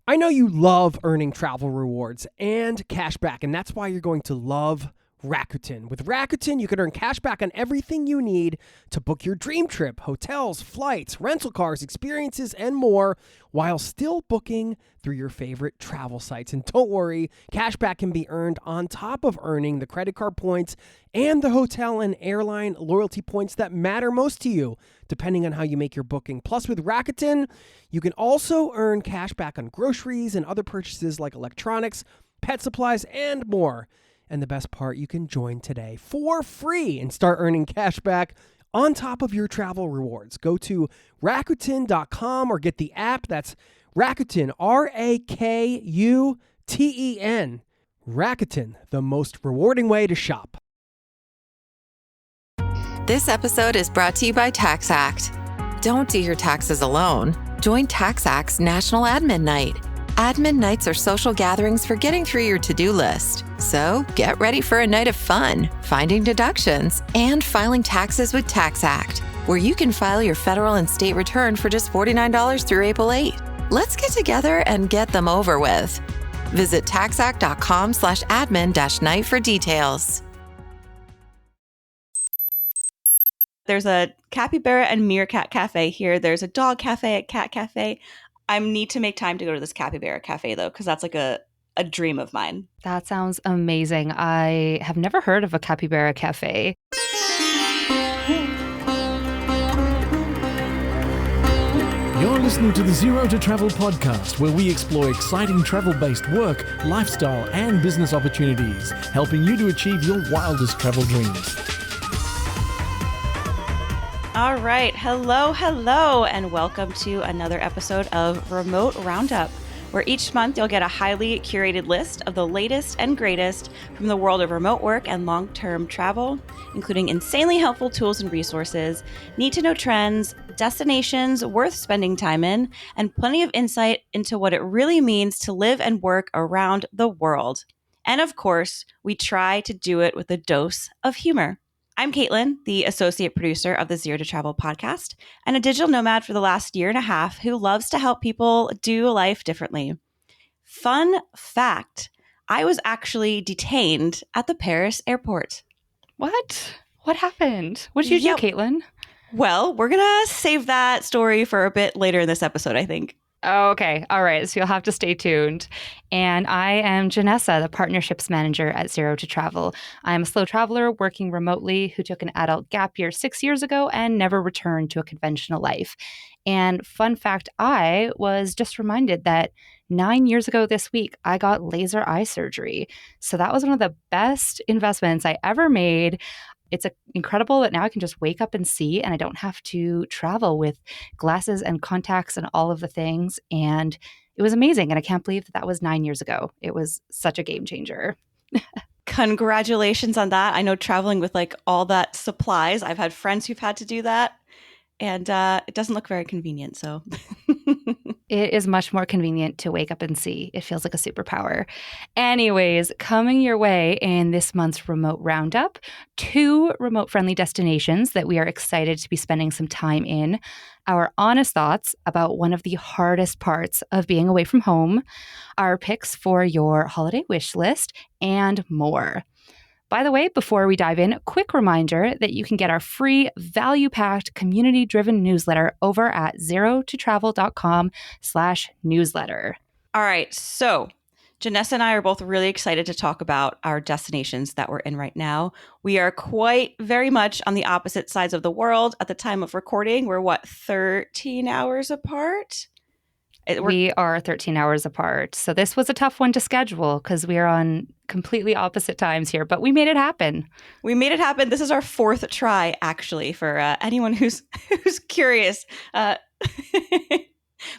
I know you love earning travel rewards and cash back, and that's why you're going to love Rakuten. With Rakuten, you can earn cash back on everything you need to book your dream trip, hotels, flights, rental cars, experiences, and more, while still booking through your favorite travel sites. And don't worry, cash back can be earned on top of earning the credit card points and the hotel and airline loyalty points that matter most to you, depending on how you make your booking. Plus, with Rakuten, you can also earn cash back on groceries and other purchases like electronics, pet supplies, and more. And the best part, you can join today for free and start earning cash back on top of your travel rewards. Go to Rakuten.com or get the app. That's Rakuten, Rakuten. Rakuten, the most rewarding way to shop. This episode is brought to you by TaxAct. Don't do your taxes alone. Join TaxAct's National Admin Night. Admin nights are social gatherings for getting through your to-do list. So get ready for a night of fun, finding deductions, and filing taxes with TaxAct, where you can file your federal and state return for just $49 through April 8. Let's get together and get them over with. Visit taxact.com/admin-night for details. There's a capybara and meerkat cafe here. There's a dog cafe at cat cafe. I need to make time to go to this capybara cafe, though, because that's like a dream of mine. That sounds amazing. I have never heard of a capybara cafe. You're listening to the Zero to Travel podcast, where we explore exciting travel-based work, lifestyle, and business opportunities, helping you to achieve your wildest travel dreams. All right. Hello, and welcome to another episode of Remote Roundup, where each month you'll get a highly curated list of the latest and greatest from the world of remote work and long-term travel, including insanely helpful tools and resources, need-to-know trends, destinations worth spending time in, and plenty of insight into what it really means to live and work around the world. And of course, we try to do it with a dose of humor. I'm Caitlin, the associate producer of the Zero to Travel podcast, and a digital nomad for the last year and a half who loves to help people do life differently. Fun fact, I was actually detained at the Paris airport. What? What happened? What did you do, Caitlin? Well, we're going to save that story for a bit later in this episode, I think. Oh, okay. All right. So you'll have to stay tuned. And I am Janessa, the partnerships manager at Zero to Travel. I'm a slow traveler working remotely who took an adult gap year 6 years ago and never returned to a conventional life. And fun fact, I was just reminded that 9 years ago this week, I got laser eye surgery. So that was one of the best investments I ever made. It's incredible that now I can just wake up and see, and I don't have to travel with glasses and contacts and all of the things. And it was amazing. And I can't believe that was 9 years ago. It was such a game changer. Congratulations on that. I know traveling with like all that supplies, I've had friends who've had to do that. And it doesn't look very convenient, so. It is much more convenient to wake up and see. It feels like a superpower. Anyways, coming your way in this month's Remote Roundup, 2 remote-friendly destinations that we are excited to be spending some time in, our honest thoughts about one of the hardest parts of being away from home, our picks for your holiday wish list, and more. By the way, before we dive in, a quick reminder that you can get our free, value-packed, community-driven newsletter over at zerototravel.com/newsletter. All right. So Janessa and I are both really excited to talk about our destinations that we're in right now. We are quite very much on the opposite sides of the world at the time of recording. We're 13 hours apart? We are 13 hours apart. So this was a tough one to schedule because we are on completely opposite times here, but we made it happen. We made it happen. This is our 4th try, actually, for anyone who's curious. But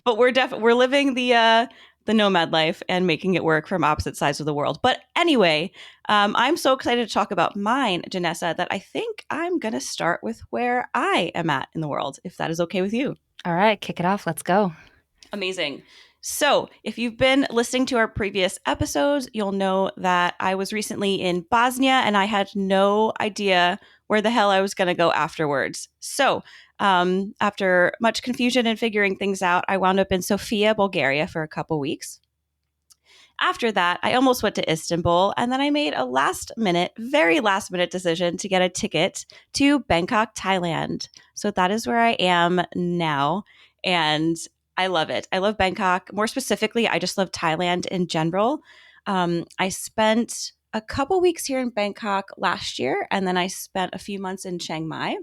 we're living the nomad life and making it work from opposite sides of the world. But anyway, I'm so excited to talk about mine, Janessa, that I think I'm going to start with where I am at in the world, if that is okay with you. All right, kick it off. Let's go. Amazing. So if you've been listening to our previous episodes, you'll know that I was recently in Bosnia and I had no idea where the hell I was going to go afterwards. So after much confusion and figuring things out, I wound up in Sofia, Bulgaria for a couple weeks. After that, I almost went to Istanbul, and then I made a very last minute decision to get a ticket to Bangkok, Thailand. So that is where I am now, and I love it. I love Bangkok. More specifically, I just love Thailand in general. I spent a couple weeks here in Bangkok last year, and then I spent a few months in Chiang Mai.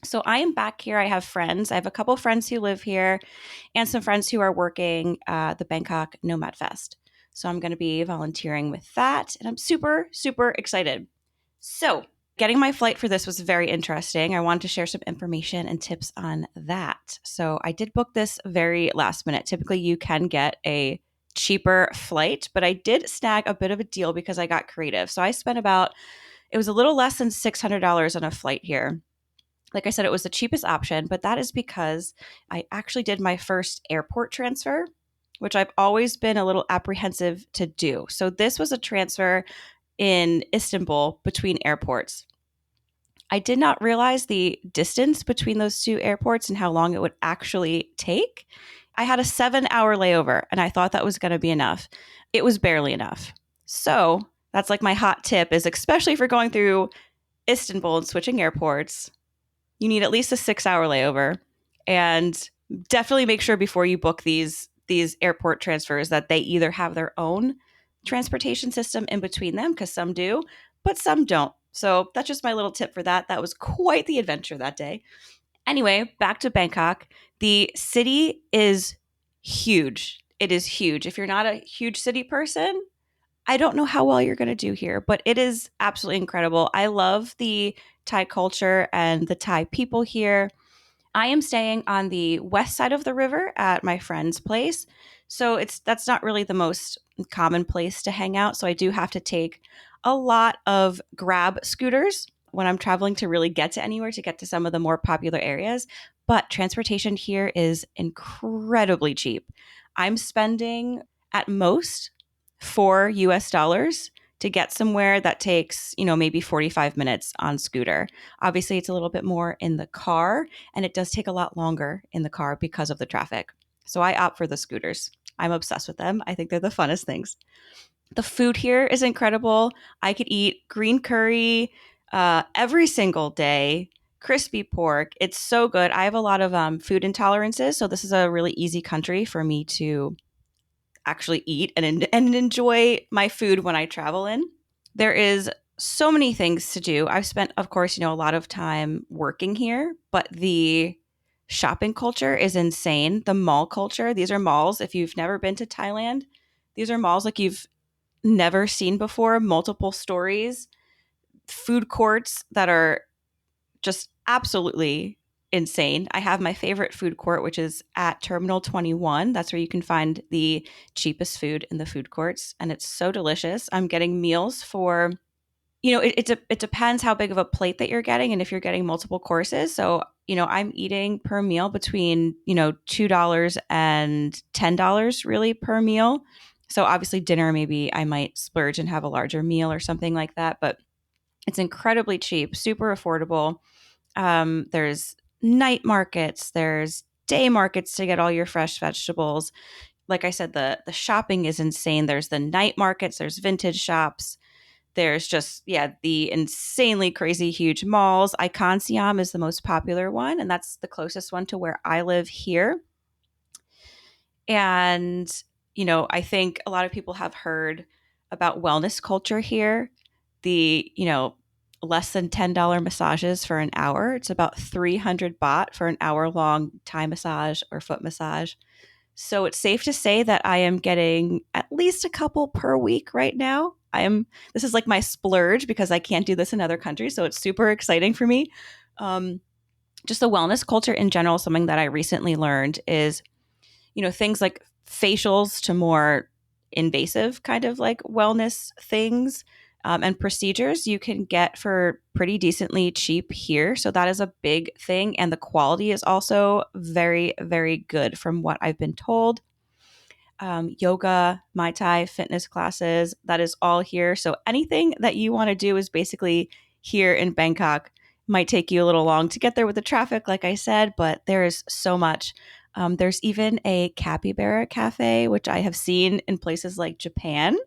So I am back here. I have friends. I have a couple friends who live here and some friends who are working the Bangkok Nomad Fest. So I'm going to be volunteering with that. And I'm super, super excited. So getting my flight for this was very interesting. I wanted to share some information and tips on that. So I did book this very last minute. Typically, you can get a cheaper flight, but I did snag a bit of a deal because I got creative. So I spent it was a little less than $600 on a flight here. Like I said, it was the cheapest option, but that is because I actually did my first airport transfer, which I've always been a little apprehensive to do. So this was a transfer in Istanbul between airports. I did not realize the distance between those two airports and how long it would actually take. I had a 7-hour layover and I thought that was going to be enough. It was barely enough. So that's like my hot tip is, especially for going through Istanbul and switching airports, you need at least a 6-hour layover, and definitely make sure before you book these airport transfers that they either have their own transportation system in between them, because some do, but some don't. So that's just my little tip for that. That was quite the adventure that day. Anyway, back to Bangkok. The city is huge. It is huge. If you're not a huge city person, I don't know how well you're going to do here, but it is absolutely incredible. I love the Thai culture and the Thai people here. I am staying on the west side of the river at my friend's place. So that's not really the most common place to hang out. So I do have to take a lot of Grab scooters when I'm traveling to really get to anywhere, to get to some of the more popular areas. But transportation here is incredibly cheap. I'm spending at most $4 to get somewhere that takes, maybe 45 minutes on scooter. Obviously, it's a little bit more in the car, and it does take a lot longer in the car because of the traffic. So I opt for the scooters. I'm obsessed with them. I think they're the funnest things. The food here is incredible. I could eat green curry every single day, crispy pork. It's so good. I have a lot of food intolerances, so this is a really easy country for me to actually eat and enjoy my food when I travel in. There is so many things to do. I've spent, of course, a lot of time working here, but the shopping culture is insane. The mall culture, these are malls. If you've never been to Thailand, these are malls like you've never seen before, multiple stories, food courts that are just absolutely insane. I have my favorite food court, which is at Terminal 21. That's where you can find the cheapest food in the food courts, and it's so delicious. I'm getting meals for, it depends how big of a plate that you're getting and if you're getting multiple courses. So, I'm eating per meal between, $2 and $10 really per meal. So obviously dinner, maybe I might splurge and have a larger meal or something like that, but it's incredibly cheap, super affordable. There's night markets, there's day markets to get all your fresh vegetables. Like I said, the shopping is insane. There's the night markets, there's vintage shops. There's just, the insanely crazy huge malls. Icon Siam is the most popular one, and that's the closest one to where I live here. And, I think a lot of people have heard about wellness culture here. The, less than $10 massages for an hour. It's about 300 baht for an hour-long Thai massage or foot massage. So it's safe to say that I am getting at least a couple per week right now. This is like my splurge because I can't do this in other countries. So it's super exciting for me. Just the wellness culture in general, something that I recently learned is, things like facials to more invasive kind of like wellness things and procedures you can get for pretty decently cheap here. So that is a big thing. And the quality is also very, very good from what I've been told. Yoga, Muay Thai, fitness classes, that is all here. So anything that you want to do is basically here in Bangkok. Might take you a little long to get there with the traffic, like I said, but there is so much. There's even a capybara cafe, which I have seen in places like Japan.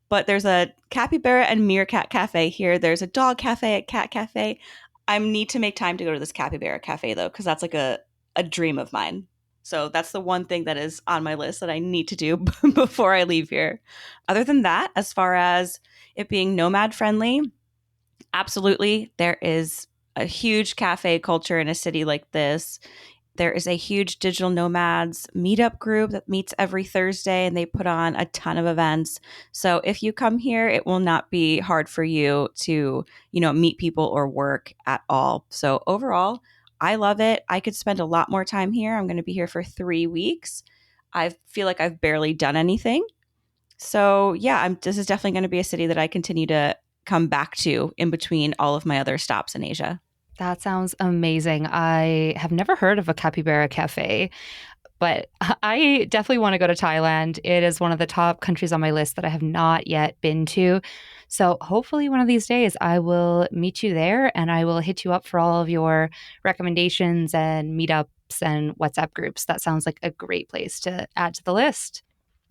But there's a capybara and meerkat cafe here. There's a dog cafe, a cat cafe. I need to make time to go to this capybara cafe, though, because that's like a dream of mine. So that's the one thing that is on my list that I need to do before I leave here. Other than that, as far as it being nomad friendly, absolutely. There is a huge cafe culture in a city like this. There is a huge digital nomads meetup group that meets every Thursday, and they put on a ton of events. So if you come here, it will not be hard for you to, meet people or work at all. So overall, I love it. I could spend a lot more time here. I'm going to be here for 3 weeks. I feel like I've barely done anything. So yeah, this is definitely going to be a city that I continue to come back to in between all of my other stops in Asia. That sounds amazing. I have never heard of a capybara cafe, but I definitely want to go to Thailand. It is one of the top countries on my list that I have not yet been to. So hopefully one of these days I will meet you there and I will hit you up for all of your recommendations and meetups and WhatsApp groups. That sounds like a great place to add to the list.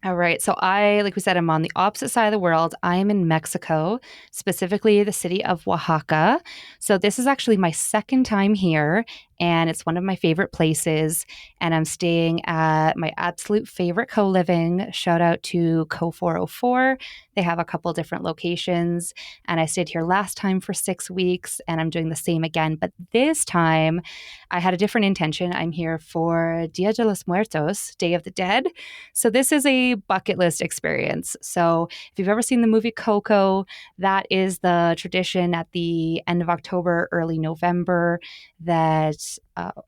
All right. So like we said, I'm on the opposite side of the world. I am in Mexico, specifically the city of Oaxaca. So this is actually my second time here, and it's one of my favorite places. And I'm staying at my absolute favorite co-living. Shout out to Co 404. They have a couple different locations, and I stayed here last time for 6 weeks, and I'm doing the same again. But this time, I had a different intention. I'm here for Dia de los Muertos, Day of the Dead. So this is a bucket list experience. So if you've ever seen the movie Coco, that is the tradition at the end of October, early November that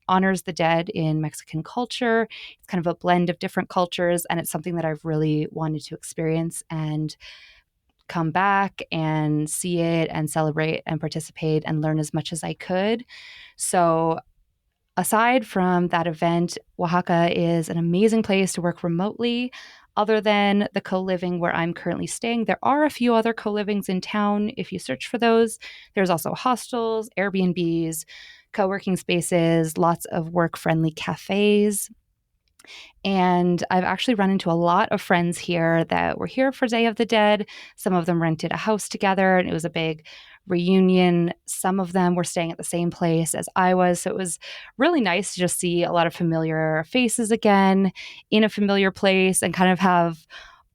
honors the dead in Mexican culture. It's kind of a blend of different cultures, and it's something that I've really wanted to experience and come back and see it and celebrate and participate and learn as much as I could. So aside from that event, Oaxaca is an amazing place to work remotely. Other than the co-living where I'm currently staying, there are a few other co-livings in town if you search for those. There's also hostels, Airbnbs, co-working spaces, lots of work-friendly cafes. And I've actually run into a lot of friends here that were here for Day of the Dead. Some of them rented a house together, and it was a big reunion. Some of them were staying at the same place as I was. So it was really nice to just see a lot of familiar faces again in a familiar place and kind of have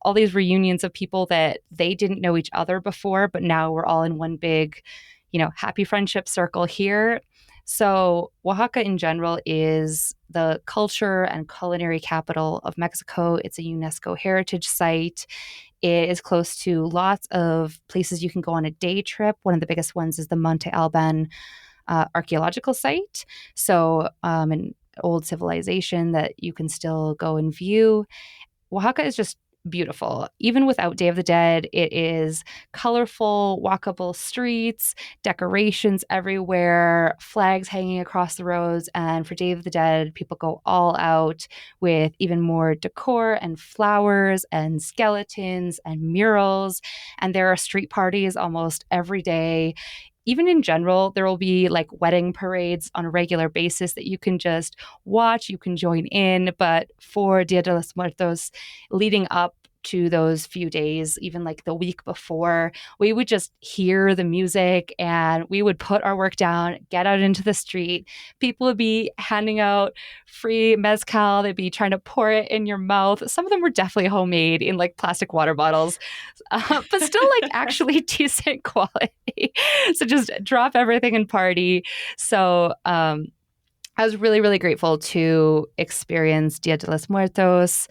all these reunions of people that they didn't know each other before, but now we're all in one big, happy friendship circle here. So Oaxaca in general is the culture and culinary capital of Mexico. It's a UNESCO heritage site. It is close to lots of places you can go on a day trip. One of the biggest ones is the Monte Alban archaeological site. So an old civilization that you can still go and view. Oaxaca is just beautiful. Even without Day of the Dead, it is colorful, walkable streets, decorations everywhere, flags hanging across the roads. And for Day of the Dead, people go all out with even more decor and flowers and skeletons and murals. And there are street parties almost every day. Even in general, there will be like wedding parades on a regular basis that you can just watch, you can join in. But for Dia de los Muertos, leading up to those few days, even like the week before, we would just hear the music and we would put our work down, get out into the street. People would be handing out free mezcal. They'd be trying to pour it in your mouth. Some of them were definitely homemade in like plastic water bottles, but still like actually decent quality. So just drop everything and party. So I was really, really grateful to experience Dia de los Muertos.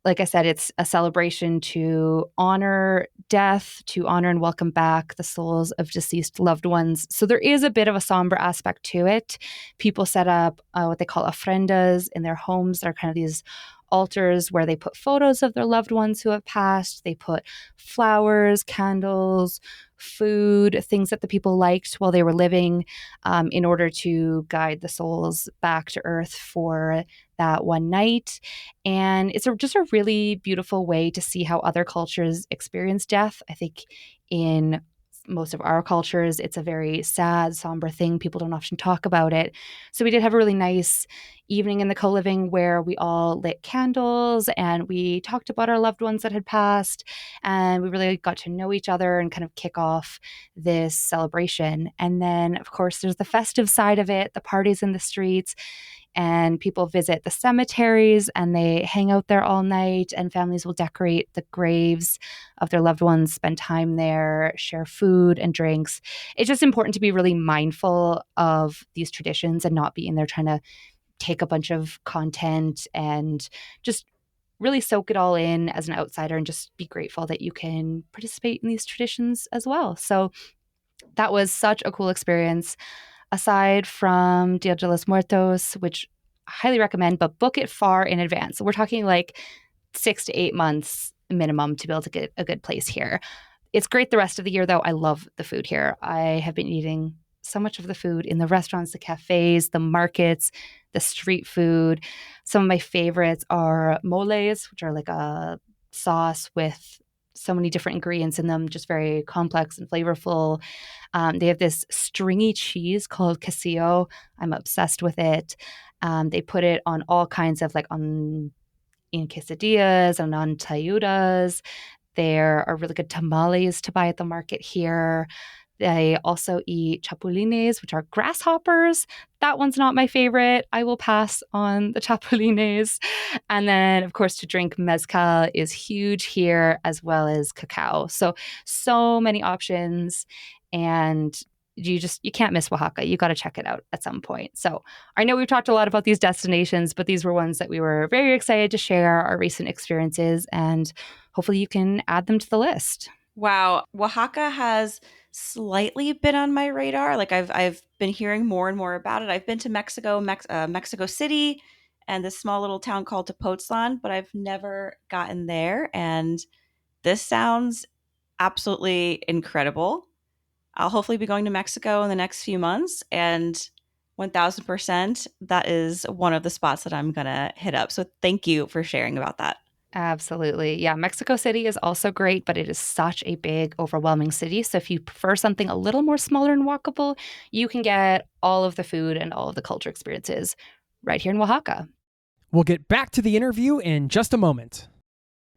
Like I said, it's a celebration to honor death, to honor and welcome back the souls of deceased loved ones. So there is a bit of a somber aspect to it. People set up what they call ofrendas in their homes. They're kind of these altars where they put photos of their loved ones who have passed. They put flowers, candles, food, things that the people liked while they were living in order to guide the souls back to earth for that one night. And it's just a really beautiful way to see how other cultures experience death. I think in most of our cultures, it's a very sad, somber thing. People don't often talk about it. So we did have a really nice evening in the co-living where we all lit candles and we talked about our loved ones that had passed, and we really got to know each other and kind of kick off this celebration. And then, of course, there's the festive side of it, the parties in the streets, and people visit the cemeteries and they hang out there all night, and families will decorate the graves of their loved ones, spend time there, share food and drinks. It's just important to be really mindful of these traditions and not be in there trying to take a bunch of content, and just really soak it all in as an outsider and just be grateful that you can participate in these traditions as well. So that was such a cool experience. Aside from Dia de los Muertos, which I highly recommend, but book it far in advance. So we're talking like 6 to 8 months minimum to be able to get a good place here. It's great the rest of the year, though. I love the food here. I have been eating so much of the food in the restaurants, the cafes, the markets, the street food. Some of my favorites are moles, which are like a sauce with so many different ingredients in them, just very complex and flavorful. They have this stringy cheese called quesillo. I'm obsessed with it. They put it on all kinds of in quesadillas and on tayudas. There are really good tamales to buy at the market here. They also eat chapulines, which are grasshoppers. That one's not my favorite. I will pass on the chapulines. And then, of course, to drink mezcal is huge here, as well as cacao. So many options. And you can't miss Oaxaca. You got to check it out at some point. So I know we've talked a lot about these destinations, but these were ones that we were very excited to share our recent experiences, and hopefully you can add them to the list. Wow, Oaxaca has slightly been on my radar. Like I've been hearing more and more about it. I've been to Mexico City, and this small little town called Tepoztlan, but I've never gotten there. And this sounds absolutely incredible. I'll hopefully be going to Mexico in the next few months, and 1000%, that is one of the spots that I'm gonna hit up. So thank you for sharing about that. Absolutely. Yeah, Mexico City is also great, but it is such a big, overwhelming city. So if you prefer something a little more smaller and walkable, you can get all of the food and all of the culture experiences right here in Oaxaca. We'll get back to the interview in just a moment.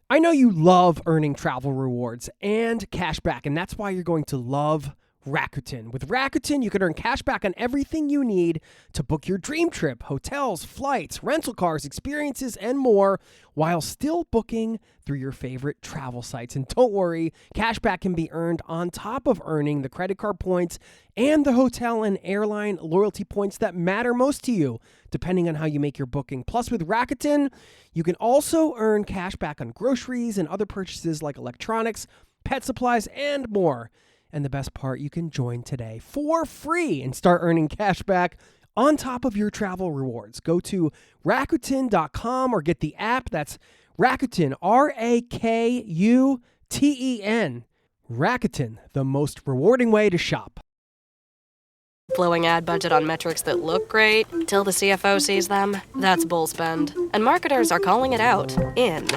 I know you love earning travel rewards and cash back, and that's why you're going to love Rakuten. With Rakuten, you can earn cash back on everything you need to book your dream trip, hotels, flights, rental cars, experiences, and more, while still booking through your favorite travel sites. And don't worry, cash back can be earned on top of earning the credit card points and the hotel and airline loyalty points that matter most to you, depending on how you make your booking. Plus, with Rakuten, you can also earn cash back on groceries and other purchases like electronics, pet supplies, and more. And the best part, you can join today for free and start earning cash back on top of your travel rewards. Go to Rakuten.com or get the app. That's Rakuten, Rakuten. Rakuten, the most rewarding way to shop. Blowing ad budget on metrics that look great till the CFO sees them. That's bull spend. And marketers are calling it out in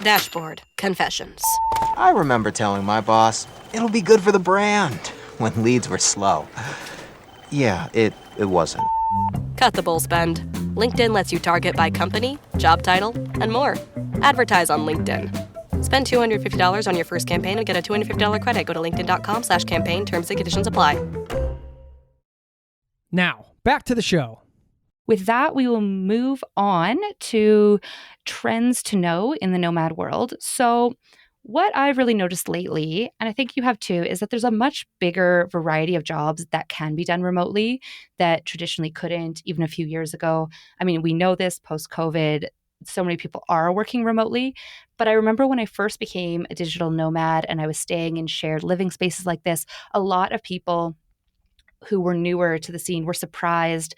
Dashboard Confessions. I remember telling my boss, it'll be good for the brand, when leads were slow. Yeah, it wasn't. Cut the bull spend. LinkedIn lets you target by company, job title, and more. Advertise on LinkedIn. Spend $250 on your first campaign and get a $250 credit. Go to linkedin.com/campaign. Terms and conditions apply. Now, back to the show. With that, we will move on to trends to know in the nomad world. So what I've really noticed lately, and I think you have too, is that there's a much bigger variety of jobs that can be done remotely that traditionally couldn't even a few years ago. I mean, we know this post-COVID, so many people are working remotely. But I remember when I first became a digital nomad and I was staying in shared living spaces like this, a lot of people who were newer to the scene were surprised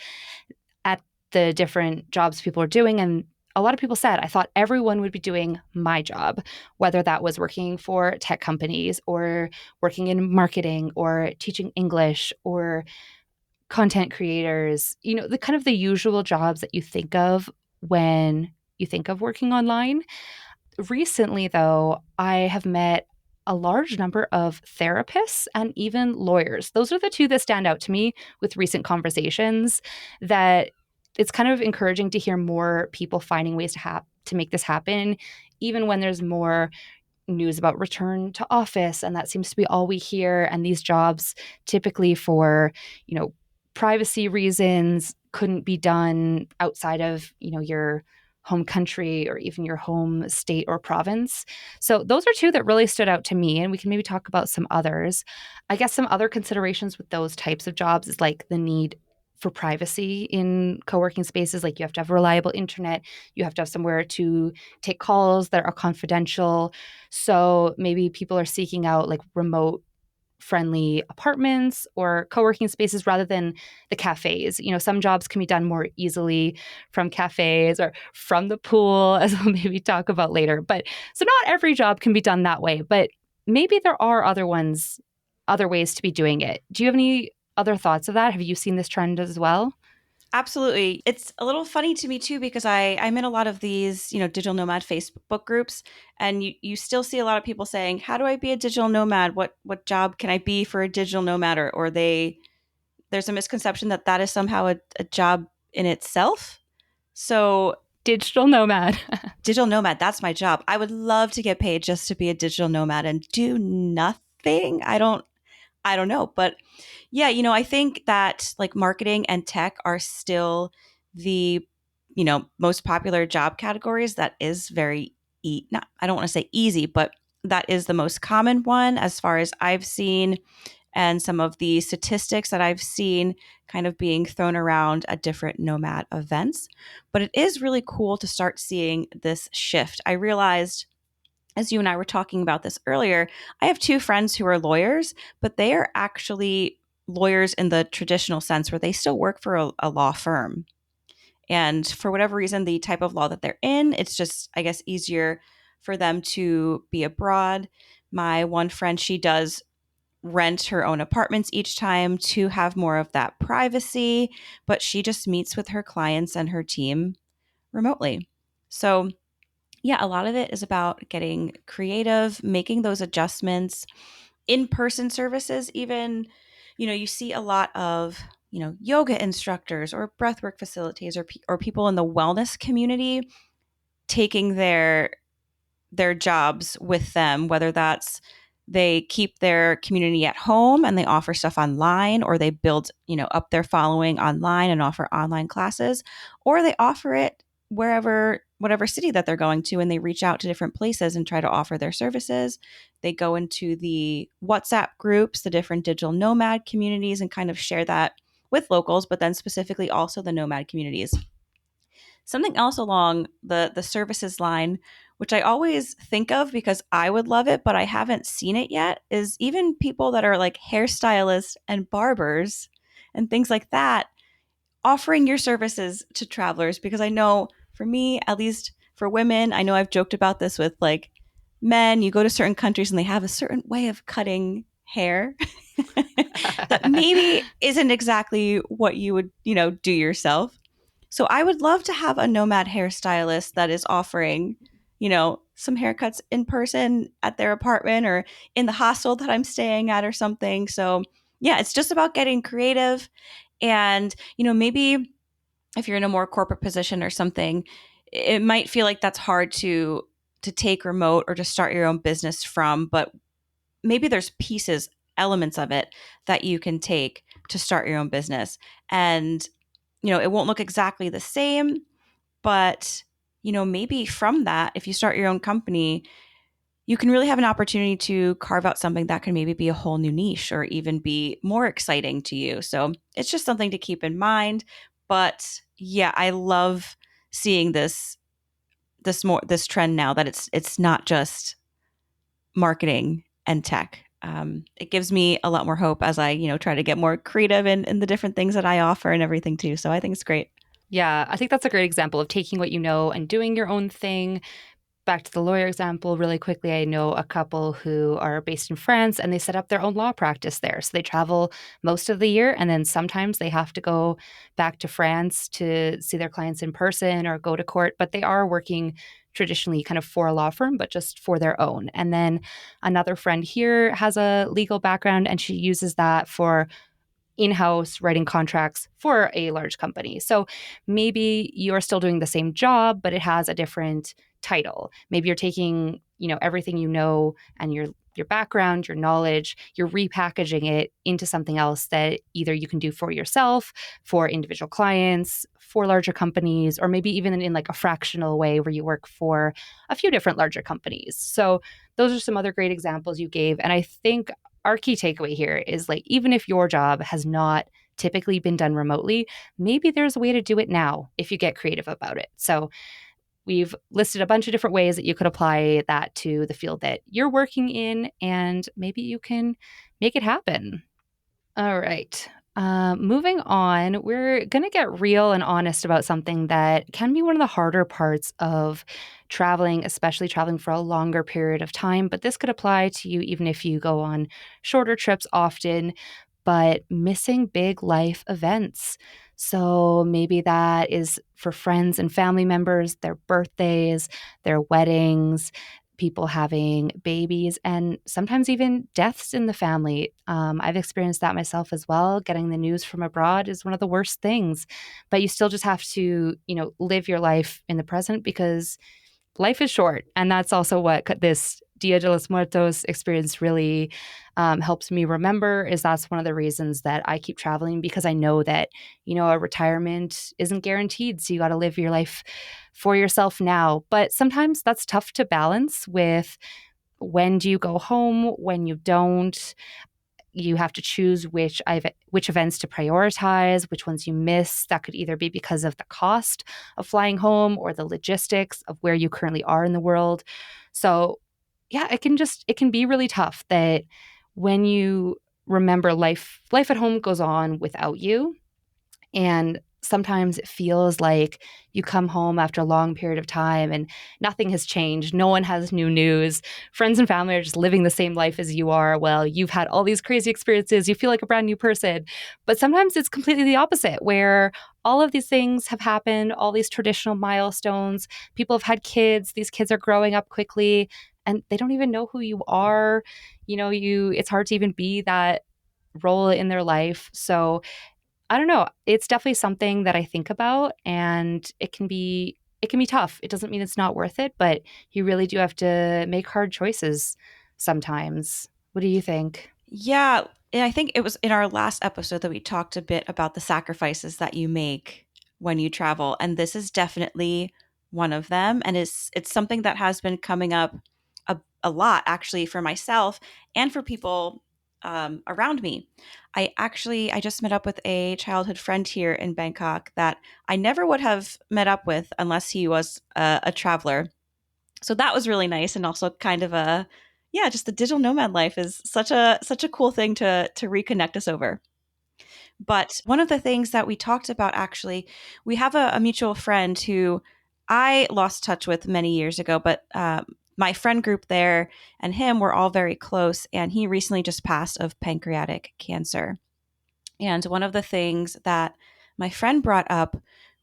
at the different jobs people were doing. And a lot of people said, I thought everyone would be doing my job, whether that was working for tech companies or working in marketing or teaching English or content creators, the kind of the usual jobs that you think of when you think of working online. Recently, though, I have met a large number of therapists and even lawyers. Those are the two that stand out to me with recent conversations, that it's kind of encouraging to hear more people finding ways to make this happen, even when there's more news about return to office, and that seems to be all we hear. And these jobs, typically for, privacy reasons, couldn't be done outside of, your home country or even your home state or province. So those are two that really stood out to me, and we can maybe talk about some others. I guess some other considerations with those types of jobs is like the need for privacy in co-working spaces. Like, you have to have reliable internet, you have to have somewhere to take calls that are confidential. So maybe people are seeking out like remote friendly apartments or co-working spaces rather than the cafes. Some jobs can be done more easily from cafes or from the pool, as we'll maybe talk about later. But so not every job can be done that way, but maybe there are other ways to be doing it. Do you have any other thoughts of that? Have you seen this trend as well? Absolutely. It's a little funny to me too, because I'm in a lot of these, digital nomad Facebook groups, and you still see a lot of people saying, how do I be a digital nomad? What job can I be for a digital nomad? Or there's a misconception that that is somehow a job in itself. So Digital nomad. digital nomad, that's my job. I would love to get paid just to be a digital nomad and do nothing. I don't know. But yeah, I think that like marketing and tech are still the, most popular job categories. That is very, not, I don't want to say easy, but that is the most common one as far as I've seen. And some of the statistics that I've seen kind of being thrown around at different nomad events. But it is really cool to start seeing this shift. I realized, as you and I were talking about this earlier, I have two friends who are lawyers, but they are actually lawyers in the traditional sense where they still work for a law firm. And for whatever reason, the type of law that they're in, it's just, I guess, easier for them to be abroad. My one friend, she does rent her own apartments each time to have more of that privacy, but she just meets with her clients and her team remotely. So yeah, a lot of it is about getting creative, making those adjustments. In-person services, even, you see a lot of, yoga instructors or breathwork facilitators or people in the wellness community taking their jobs with them, whether that's they keep their community at home and they offer stuff online, or they build, up their following online and offer online classes, or they offer it whatever city that they're going to, and they reach out to different places and try to offer their services. They go into the WhatsApp groups, the different digital nomad communities, and kind of share that with locals, but then specifically also the nomad communities. Something else along the services line, which I always think of because I would love it, but I haven't seen it yet, is even people that are like hairstylists and barbers and things like that, offering your services to travelers. Because I know for me, at least for women, I know I've joked about this with like men, you go to certain countries and they have a certain way of cutting hair that maybe isn't exactly what you would, do yourself. So I would love to have a nomad hairstylist that is offering, some haircuts in person at their apartment or in the hostel that I'm staying at or something. So yeah, it's just about getting creative. And, maybe if you're in a more corporate position or something, it might feel like that's hard to take remote or to start your own business from, but maybe there's elements of it that you can take to start your own business. And it won't look exactly the same, but, maybe from that, if you start your own company, you can really have an opportunity to carve out something that can maybe be a whole new niche or even be more exciting to you. So it's just something to keep in mind. But yeah, I love seeing this trend now that it's not just marketing and tech. It gives me a lot more hope as I, try to get more creative in the different things that I offer and everything too. So I think it's great. Yeah, I think that's a great example of taking what you know and doing your own thing, back to the lawyer example really quickly, I know a couple who are based in France and they set up their own law practice there. So they travel most of the year, and then sometimes they have to go back to France to see their clients in person or go to court, but they are working traditionally kind of for a law firm, but just for their own. And then another friend here has a legal background and she uses that for in-house writing contracts for a large company. So maybe you're still doing the same job, but it has a different title. Maybe you're taking, everything and your background, your knowledge, you're repackaging it into something else that either you can do for yourself, for individual clients, for larger companies, or maybe even in like a fractional way where you work for a few different larger companies. So those are some other great examples you gave. And I think our key takeaway here is like, even if your job has not typically been done remotely, maybe there's a way to do it now if you get creative about it. So we've listed a bunch of different ways that you could apply that to the field that you're working in, and maybe you can make it happen. All right. Moving on, we're going to get real and honest about something that can be one of the harder parts of traveling, especially traveling for a longer period of time. But this could apply to you even if you go on shorter trips often, but missing big life events. So maybe that is for friends and family members, their birthdays, their weddings, people having babies, and sometimes even deaths in the family. I've experienced that myself as well. Getting the news from abroad is one of the worst things, but you still just have to, live your life in the present because life is short. And that's also what this Dia de los Muertos experience really helps me remember, is that's one of the reasons that I keep traveling, because I know that, a retirement isn't guaranteed. So you got to live your life for yourself now. But sometimes that's tough to balance with when do you go home, when you don't. You have to choose which events to prioritize, which ones you miss. That could either be because of the cost of flying home or the logistics of where you currently are in the world. So yeah, it can be really tough that when you remember life at home goes on without you. And sometimes it feels like you come home after a long period of time and nothing has changed. No one has new news. Friends and family are just living the same life as you are. Well, you've had all these crazy experiences. You feel like a brand new person. But sometimes it's completely the opposite, where all of these things have happened, all these traditional milestones. People have had kids. These kids are growing up quickly and they don't even know who you are. It's hard to even be that role in their life. So I don't know. It's definitely something that I think about, and it can be tough. It doesn't mean it's not worth it, but you really do have to make hard choices sometimes. What do you think? Yeah, and I think it was in our last episode that we talked a bit about the sacrifices that you make when you travel, and this is definitely one of them. And it's something that has been coming up a lot, actually, for myself and for people around me. I just met up with a childhood friend here in Bangkok that I never would have met up with unless he was a traveler. So that was really nice, and also kind of just the digital nomad life is such a cool thing to reconnect us over. But one of the things that we talked about, actually, we have a mutual friend who I lost touch with many years ago, but my friend group there and him were all very close, and he recently just passed of pancreatic cancer. And one of the things that my friend brought up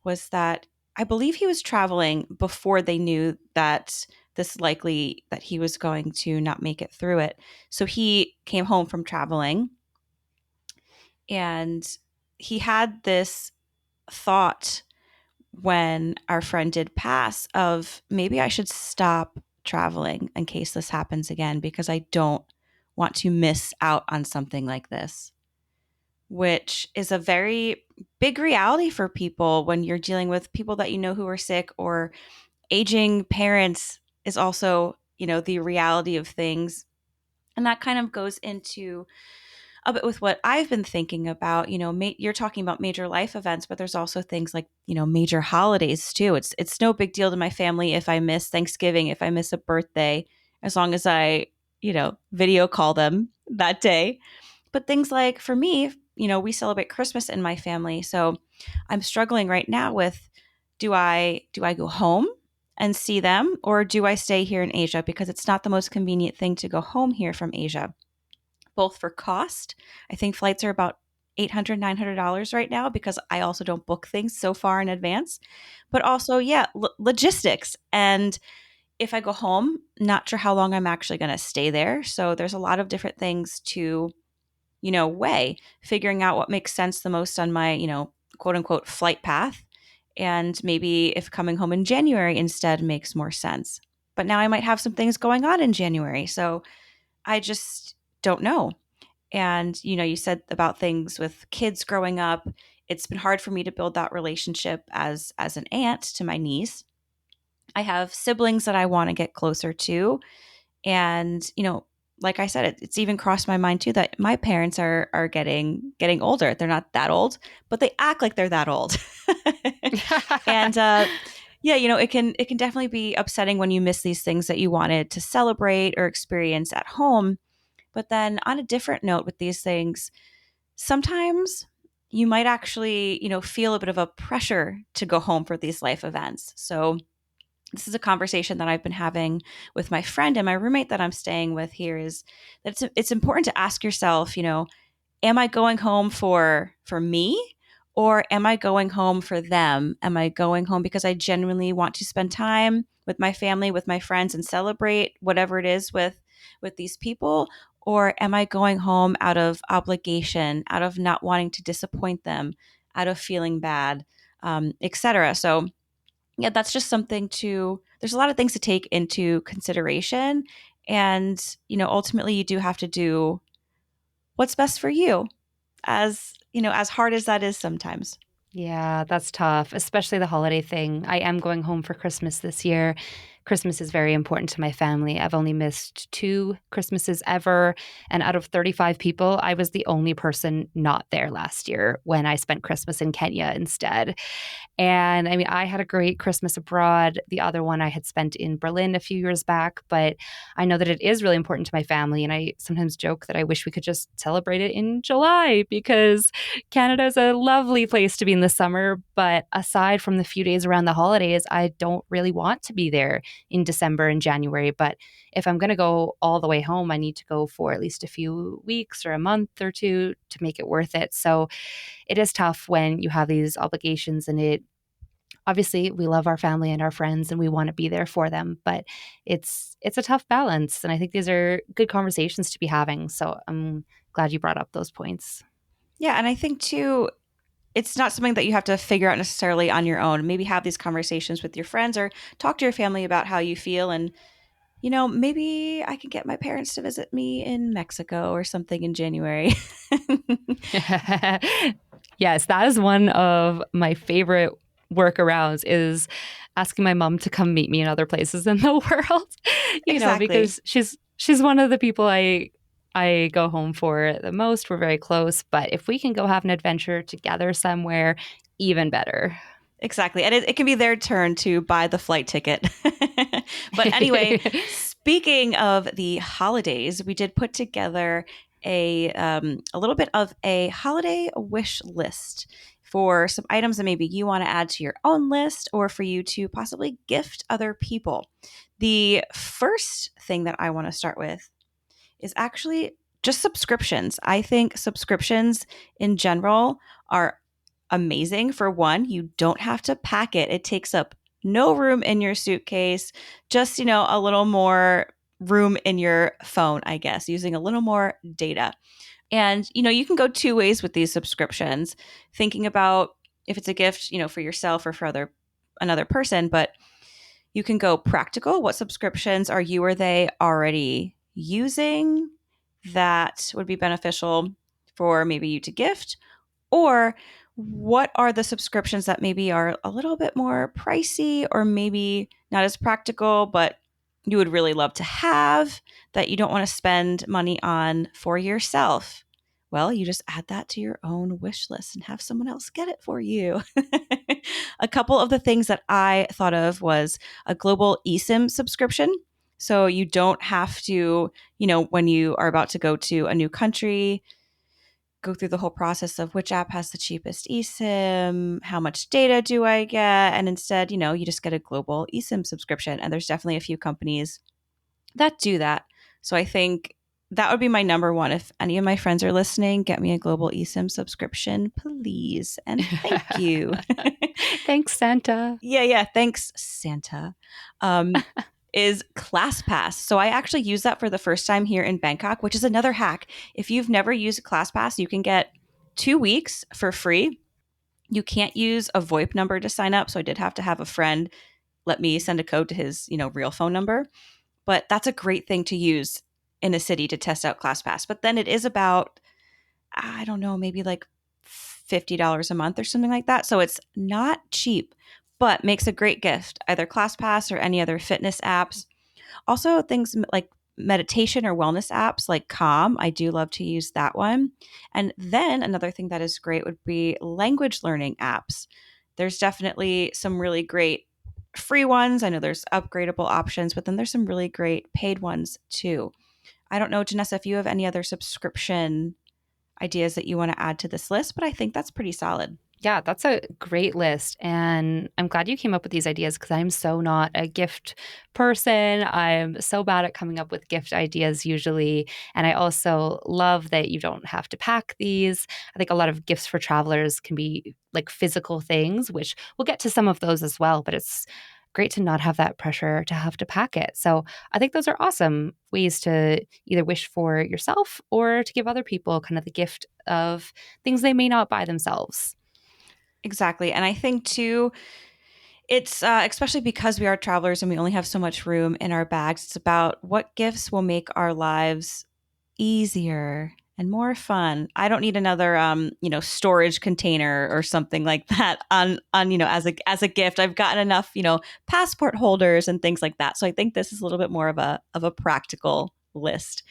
was that I believe he was traveling before they knew that that he was going to not make it through it. So he came home from traveling, and he had this thought when our friend did pass of, maybe I should stop traveling in case this happens again, because I don't want to miss out on something like this, which is a very big reality for people when you're dealing with people that you know who are sick, or aging parents is also, the reality of things. And that kind of goes into a bit with what I've been thinking about. You're talking about major life events, but there's also things like, major holidays too. It's no big deal to my family if I miss Thanksgiving, if I miss a birthday, as long as I, video call them that day. But things like, for me, we celebrate Christmas in my family. So I'm struggling right now with, do I go home and see them, or do I stay here in Asia because it's not the most convenient thing to go home here from Asia? Both for cost. I think flights are about $800, $900 right now because I also don't book things so far in advance. But also, yeah, logistics. And if I go home, not sure how long I'm actually going to stay there. So there's a lot of different things to, weigh, figuring out what makes sense the most on my, quote unquote flight path. And maybe if coming home in January instead makes more sense. But now I might have some things going on in January. So I just don't know. And, you said about things with kids growing up. It's been hard for me to build that relationship as an aunt to my niece. I have siblings that I want to get closer to. And, like I said, it's even crossed my mind too that my parents are getting older. They're not that old, but they act like they're that old. And yeah, it can definitely be upsetting when you miss these things that you wanted to celebrate or experience at home. But then on a different note with these things, sometimes you might actually, feel a bit of a pressure to go home for these life events. So this is a conversation that I've been having with my friend and my roommate that I'm staying with here, is that it's important to ask yourself, am I going home for me, or am I going home for them? Am I going home because I genuinely want to spend time with my family, with my friends, and celebrate whatever it is with these people? Or am I going home out of obligation, out of not wanting to disappoint them, out of feeling bad, etc.? So yeah, that's just something there's a lot of things to take into consideration. And, ultimately you do have to do what's best for you, as hard as that is sometimes. Yeah, that's tough, especially the holiday thing. I am going home for Christmas this year. Christmas is very important to my family. I've only missed 2 Christmases ever. And out of 35 people, I was the only person not there last year when I spent Christmas in Kenya instead. And I mean, I had a great Christmas abroad. The other one I had spent in Berlin a few years back, but I know that it is really important to my family. And I sometimes joke that I wish we could just celebrate it in July because Canada is a lovely place to be in the summer. But aside from the few days around the holidays, I don't really want to be there in December and January. But if I'm going to go all the way home, I need to go for at least a few weeks or a month or two to make it worth it. So it is tough when you have these obligations, and it obviously we love our family and our friends and we want to be there for them, but it's a tough balance. And I think these are good conversations to be having. So I'm glad you brought up those points. Yeah, and I think too, it's not something that you have to figure out necessarily on your own. Maybe have these conversations with your friends or talk to your family about how you feel. And, maybe I could get my parents to visit me in Mexico or something in January. Yes, that is one of my favorite workarounds, is asking my mom to come meet me in other places in the world. Exactly. Because she's one of the people I go home for the most. We're very close, but if we can go have an adventure together somewhere, even better. Exactly. And it can be their turn to buy the flight ticket. But anyway, speaking of the holidays, we did put together a little bit of a holiday wish list for some items that maybe you want to add to your own list or for you to possibly gift other people. The first thing that I want to start with is actually just subscriptions. I think subscriptions in general are amazing. For one, you don't have to pack it. It takes up no room in your suitcase, just, a little more room in your phone, I guess, using a little more data. And, you can go two ways with these subscriptions, thinking about if it's a gift, for yourself or for another person, but you can go practical. What subscriptions are you or they already using that would be beneficial for maybe you to gift? Or what are the subscriptions that maybe are a little bit more pricey or maybe not as practical, but you would really love to have that you don't want to spend money on for yourself? Well, you just add that to your own wish list and have someone else get it for you. A couple of the things that I thought of was a global eSIM subscription. So you don't have to, when you are about to go to a new country, go through the whole process of which app has the cheapest eSIM, how much data do I get, and instead, you just get a global eSIM subscription. And there's definitely a few companies that do that. So I think that would be my number one. If any of my friends are listening, get me a global eSIM subscription, please. And thank you. Thanks, Santa. Yeah. Thanks, Santa. Is ClassPass. So I actually used that for the first time here in Bangkok, which is another hack. If you've never used ClassPass, you can get 2 weeks for free. You can't use a VoIP number to sign up. So I did have to have a friend let me send a code to his, real phone number. But that's a great thing to use in a city to test out ClassPass. But then it is about, I don't know, maybe like $50 a month or something like that. So it's not cheap, but makes a great gift, either ClassPass or any other fitness apps. Also, things like meditation or wellness apps like Calm. I do love to use that one. And then another thing that is great would be language learning apps. There's definitely some really great free ones. I know there's upgradable options, but then there's some really great paid ones too. I don't know, Janessa, if you have any other subscription ideas that you want to add to this list, but I think that's pretty solid. Yeah, that's a great list. And I'm glad you came up with these ideas because I'm so not a gift person. I'm so bad at coming up with gift ideas usually. And I also love that you don't have to pack these. I think a lot of gifts for travelers can be like physical things, which we'll get to some of those as well. But it's great to not have that pressure to have to pack it. So I think those are awesome ways to either wish for yourself or to give other people kind of the gift of things they may not buy themselves. Exactly. And I think too, it's especially because we are travelers and we only have so much room in our bags. It's about what gifts will make our lives easier and more fun. I don't need another, storage container or something like that on as a gift. I've gotten enough, passport holders and things like that. So I think this is a little bit more of a practical list.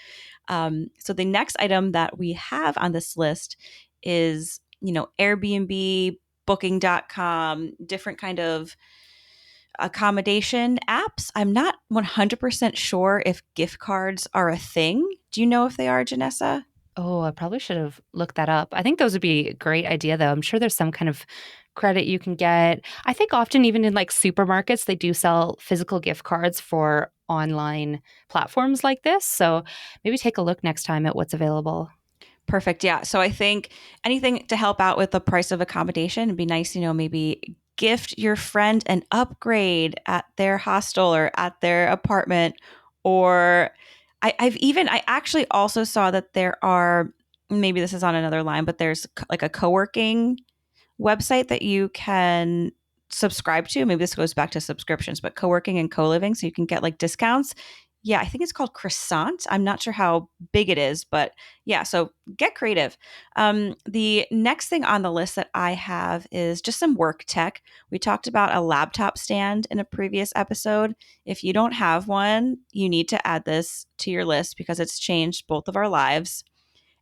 So the next item that we have on this list is, Airbnb, Booking.com, different kind of accommodation apps. I'm not 100% sure if gift cards are a thing. Do you know if they are, Janessa? Oh, I probably should have looked that up. I think those would be a great idea, though. I'm sure there's some kind of credit you can get. I think often, even in like supermarkets, they do sell physical gift cards for online platforms like this. So maybe take a look next time at what's available. Perfect. Yeah. So I think anything to help out with the price of accommodation would be nice, maybe gift your friend an upgrade at their hostel or at their apartment. Or I actually also saw that there are, maybe this is on another line, but there's like a co-working website that you can subscribe to. Maybe this goes back to subscriptions, but co-working and co-living. So you can get like discounts. Yeah, I think it's called Croissant. I'm not sure how big it is, but yeah, so get creative. The next thing on the list that I have is just some work tech. We talked about a laptop stand in a previous episode. If you don't have one, you need to add this to your list because it's changed both of our lives.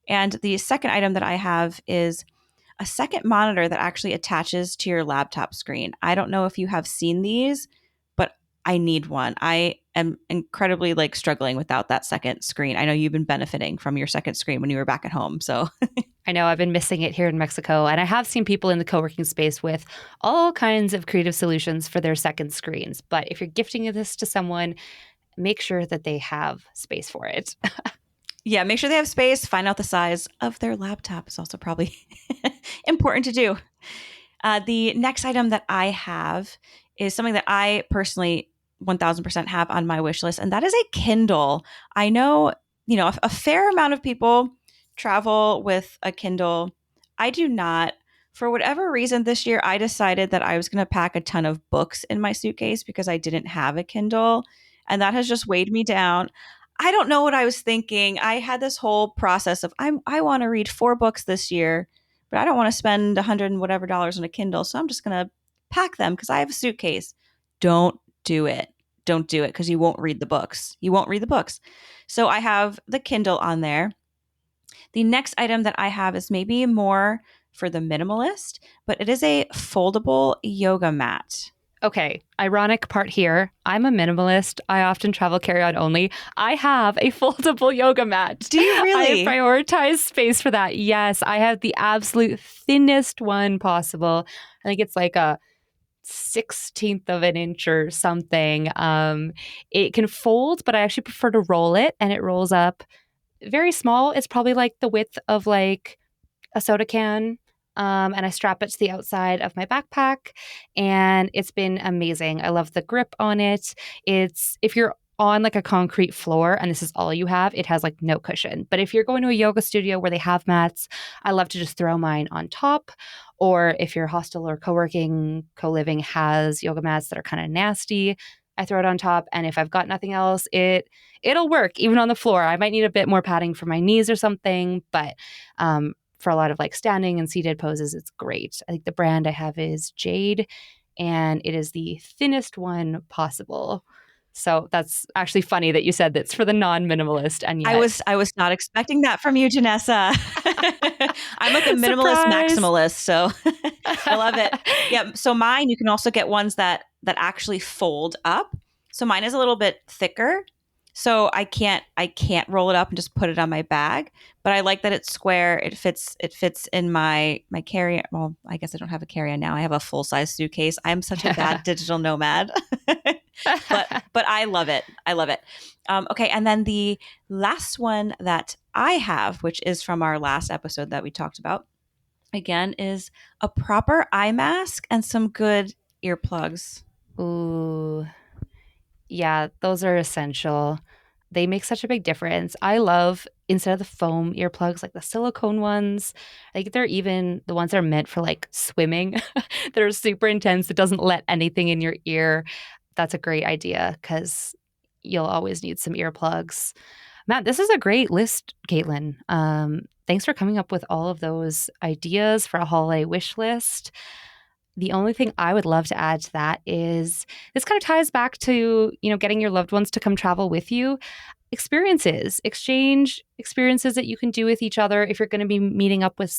And the second item that I have is a second monitor that actually attaches to your laptop screen. I don't know if you have seen these, but I need one. I am incredibly struggling without that second screen. I know you've been benefiting from your second screen when you were back at home. So I know I've been missing it here in Mexico, and I have seen people in the co-working space with all kinds of creative solutions for their second screens. But if you're gifting this to someone, make sure that they have space for it. Yeah, make sure they have space. Find out the size of their laptop is also probably important to do. The next item that I have is something that I personally 1000% have on my wish list, and that is a Kindle. I know, a fair amount of people travel with a Kindle. I do not. For whatever reason this year, I decided that I was going to pack a ton of books in my suitcase because I didn't have a Kindle, and that has just weighed me down. I don't know what I was thinking. I had this whole process of I want to read 4 books this year, but I don't want to spend $100 and whatever dollars on a Kindle, so I'm just going to pack them because I have a suitcase. Don't do it. Don't do it because you won't read the books. You won't read the books. So I have the Kindle on there. The next item that I have is maybe more for the minimalist, but it is a foldable yoga mat. Okay, ironic part here. I'm a minimalist. I often travel carry-on only. I have a foldable yoga mat. Do you really? I prioritize space for that. Yes, I have the absolute thinnest one possible. I think it's like a 16th of an inch or something. It can fold, but I actually prefer to roll it, and it rolls up very small. It's probably like the width of like a soda can. And I strap it to the outside of my backpack, and it's been amazing. I love the grip on it. If you're on like a concrete floor and this is all you have, it has like no cushion. But if you're going to a yoga studio where they have mats, I love to just throw mine on top. Or if your hostel or co-living has yoga mats that are kind of nasty, I throw it on top. And if I've got nothing else, it'll work even on the floor. I might need a bit more padding for my knees or something, but for a lot of like standing and seated poses, it's great. I think the brand I have is Jade, and it is the thinnest one possible. So that's actually funny that you said that's for the non-minimalist. And yet I was not expecting that from you, Janessa. I'm like a minimalist maximalist, so I love it. Yeah. So mine, you can also get ones that actually fold up. So mine is a little bit thicker. So I can't roll it up and just put it on my bag, but I like that it's square. It fits in my carry. Well, I guess I don't have a carry-on now. I have a full-size suitcase. I'm such a bad digital nomad, but I love it. I love it. Okay, and then the last one that I have, which is from our last episode that we talked about, again, is a proper eye mask and some good earplugs. Ooh. Yeah, those are essential. They make such a big difference. I love, instead of the foam earplugs, like the silicone ones, like they're even the ones that are meant for like swimming. They're super intense. It doesn't let anything in your ear. That's a great idea because you'll always need some earplugs. Matt, this is a great list, Caitlin. Thanks for coming up with all of those ideas for a holiday wish list. The only thing I would love to add to that is this kind of ties back to, getting your loved ones to come travel with you. Exchange experiences that you can do with each other. If you're going to be meeting up with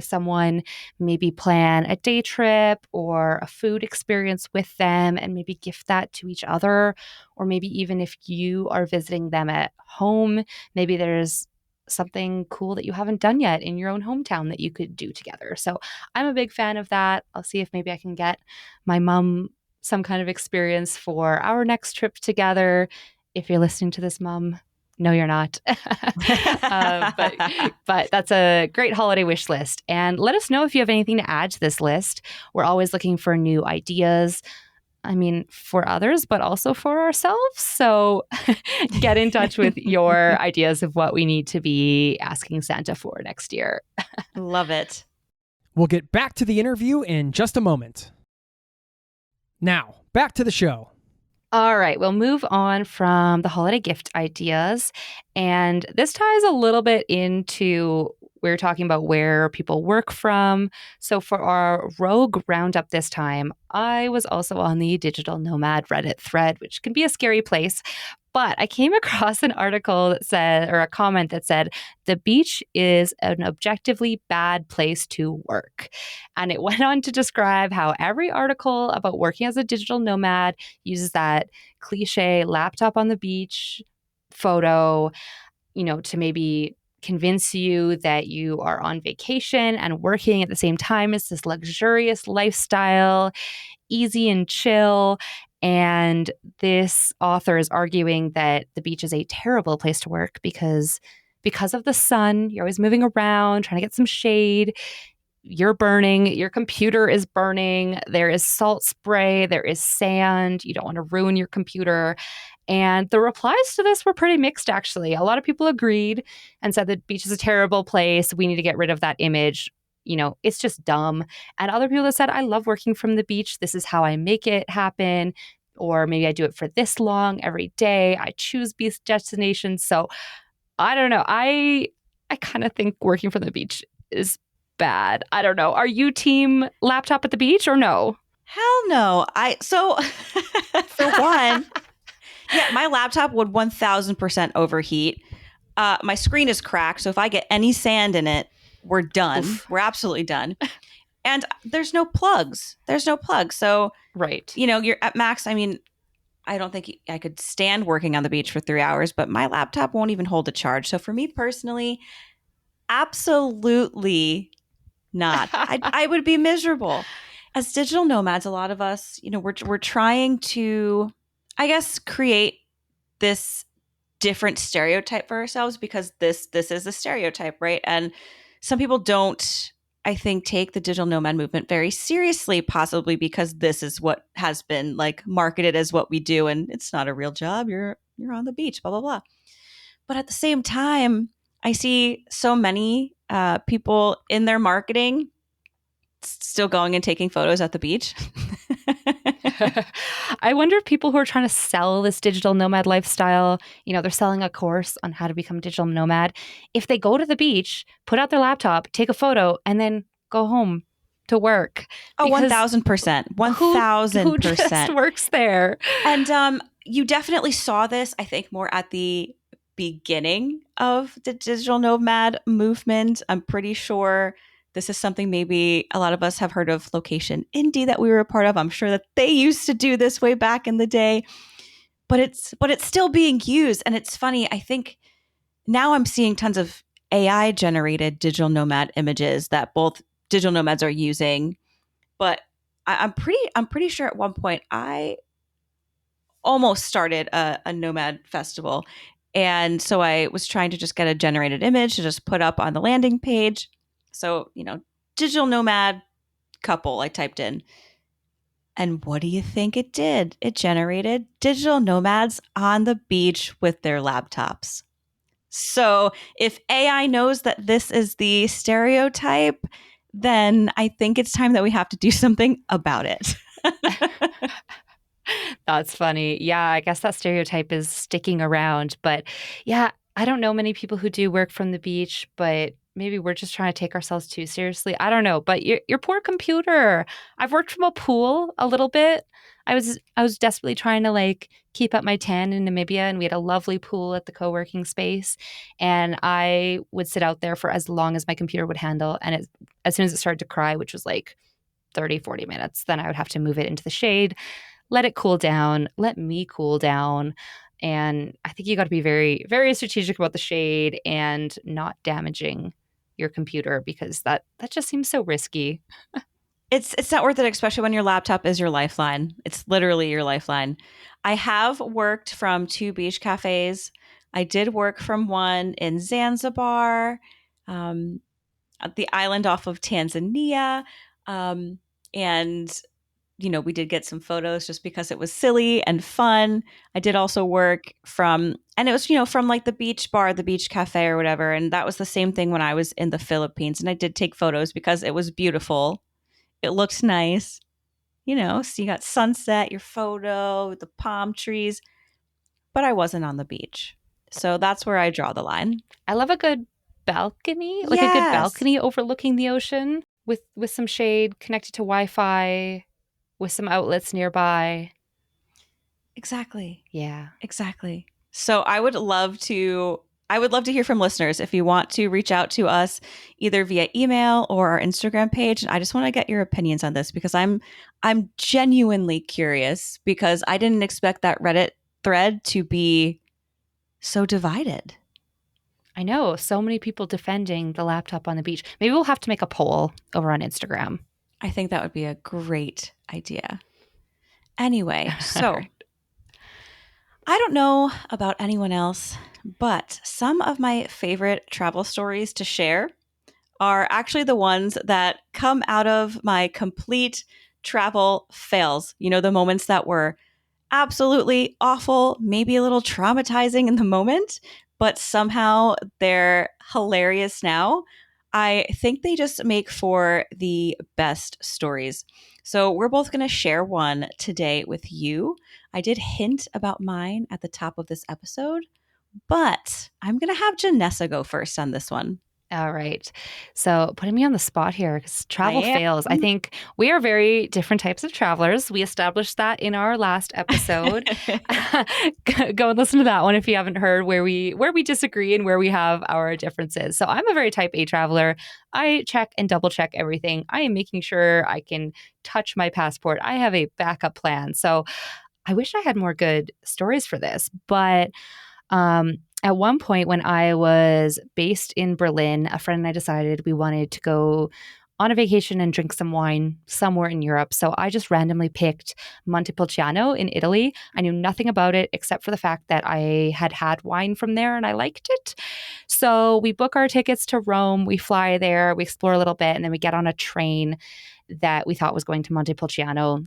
someone, maybe plan a day trip or a food experience with them and maybe gift that to each other. Or maybe even if you are visiting them at home, maybe there's something cool that you haven't done yet in your own hometown that you could do together. So I'm a big fan of that. I'll see if maybe I can get my mom some kind of experience for our next trip together. If you're listening to this, Mom, no, you're not. But that's a great holiday wish list. And let us know if you have anything to add to this list. We're always looking for new ideas. I mean, for others, but also for ourselves. So get in touch with your ideas of what we need to be asking Santa for next year. Love it. We'll get back to the interview in just a moment. Now, back to the show. All right, we'll move on from the holiday gift ideas. And this ties a little bit into, we're talking about where people work from. So for our Rogue Roundup this time, I was also on the Digital Nomad Reddit thread, which can be a scary place. But I came across an article that said, or a comment that said, the beach is an objectively bad place to work. And it went on to describe how every article about working as a digital nomad uses that cliche laptop on the beach photo, to maybe convince you that you are on vacation and working at the same time. It's this luxurious lifestyle, easy and chill. And this author is arguing that the beach is a terrible place to work because of the sun. You're always moving around, trying to get some shade. You're burning. Your computer is burning. There is salt spray. There is sand. You don't want to ruin your computer. And the replies to this were pretty mixed, actually. A lot of people agreed and said that beach is a terrible place. We need to get rid of that image. It's just dumb. And other people that said, I love working from the beach. This is how I make it happen. Or maybe I do it for this long every day. I choose beach destinations. So I don't know. I kind of think working from the beach is bad. I don't know. Are you team laptop at the beach or no? Hell no. For one, yeah, my laptop would 1000% overheat. My screen is cracked. So if I get any sand in it, we're done. Oof. We're absolutely done. And there's no plugs. So, Right. you're at max. I mean, I don't think I could stand working on the beach for 3 hours, but my laptop won't even hold a charge. So for me personally, absolutely not. I would be miserable. As digital nomads, a lot of us, we're trying to, I guess, create this different stereotype for ourselves because this is a stereotype, right? And some people don't, I think, take the digital nomad movement very seriously, possibly because this is what has been like marketed as what we do, and it's not a real job. You're on the beach, blah blah blah. But at the same time, I see so many people in their marketing still going and taking photos at the beach. I wonder if people who are trying to sell this digital nomad lifestyle, they're selling a course on how to become a digital nomad. If they go to the beach, put out their laptop, take a photo, and then go home to work. Oh, Because 1,000%. who just 1,000%. works there? And you definitely saw this, I think, more at the beginning of the digital nomad movement. I'm pretty sure this is something maybe a lot of us have heard of Location Indie that we were a part of. I'm sure that they used to do this way back in the day, but it's still being used. And it's funny. I think now I'm seeing tons of AI generated digital nomad images that both digital nomads are using. But I'm pretty sure at one point I almost started a nomad festival. And so I was trying to just get a generated image to just put up on the landing page. So, digital nomad couple, I typed in. And what do you think it did? It generated digital nomads on the beach with their laptops. So if AI knows that this is the stereotype, then I think it's time that we have to do something about it. That's funny. Yeah, I guess that stereotype is sticking around. But yeah, I don't know many people who do work from the beach, but maybe we're just trying to take ourselves too seriously. I don't know. But your poor computer. I've worked from a pool a little bit. I was desperately trying to keep up my tan in Namibia, and we had a lovely pool at the co-working space. And I would sit out there for as long as my computer would handle. And as soon as it started to cry, which was 30, 40 minutes, then I would have to move it into the shade, let it cool down, let me cool down. And I think you got to be very, very strategic about the shade and not damaging your computer because that just seems so risky. It's not worth it, especially when your laptop is your lifeline. It's literally your lifeline. I have worked from 2 beach cafes. I did work from one in Zanzibar, at the island off of Tanzania. And we did get some photos just because it was silly and fun. I did also work and it was, from the beach bar, the beach cafe or whatever. And that was the same thing when I was in the Philippines. And I did take photos because it was beautiful. It looked nice, so you got sunset, your photo, the palm trees, but I wasn't on the beach. So that's where I draw the line. I love a good balcony, a good Yes. balcony overlooking the ocean with some shade connected to Wi-Fi with some outlets nearby. Exactly. Yeah. Exactly. So I would love to hear from listeners if you want to reach out to us either via email or our Instagram page. I just want to get your opinions on this because I'm genuinely curious because I didn't expect that Reddit thread to be so divided. I know. So many people defending the laptop on the beach. Maybe we'll have to make a poll over on Instagram. I think that would be a great idea. Anyway, so Right. I don't know about anyone else, but some of my favorite travel stories to share are actually the ones that come out of my complete travel fails. The moments that were absolutely awful, maybe a little traumatizing in the moment, but somehow they're hilarious now. I think they just make for the best stories. So we're both going to share one today with you. I did hint about mine at the top of this episode, but I'm going to have Janessa go first on this one. All right. So putting me on the spot here because travel I am. fails. I think we are very different types of travelers. We established that in our last episode. Go and listen to that one if you haven't heard where we disagree and where we have our differences. So I'm a very type A traveler. I check and double check everything. I am making sure I can touch my passport. I have a backup plan. So I wish I had more good stories for this, but at one point when I was based in Berlin, a friend and I decided we wanted to go on a vacation and drink some wine somewhere in Europe. So I just randomly picked Montepulciano in Italy. I knew nothing about it except for the fact that I had wine from there and I liked it. So we book our tickets to Rome, we fly there, we explore a little bit, and then we get on a train that we thought was going to Montepulciano.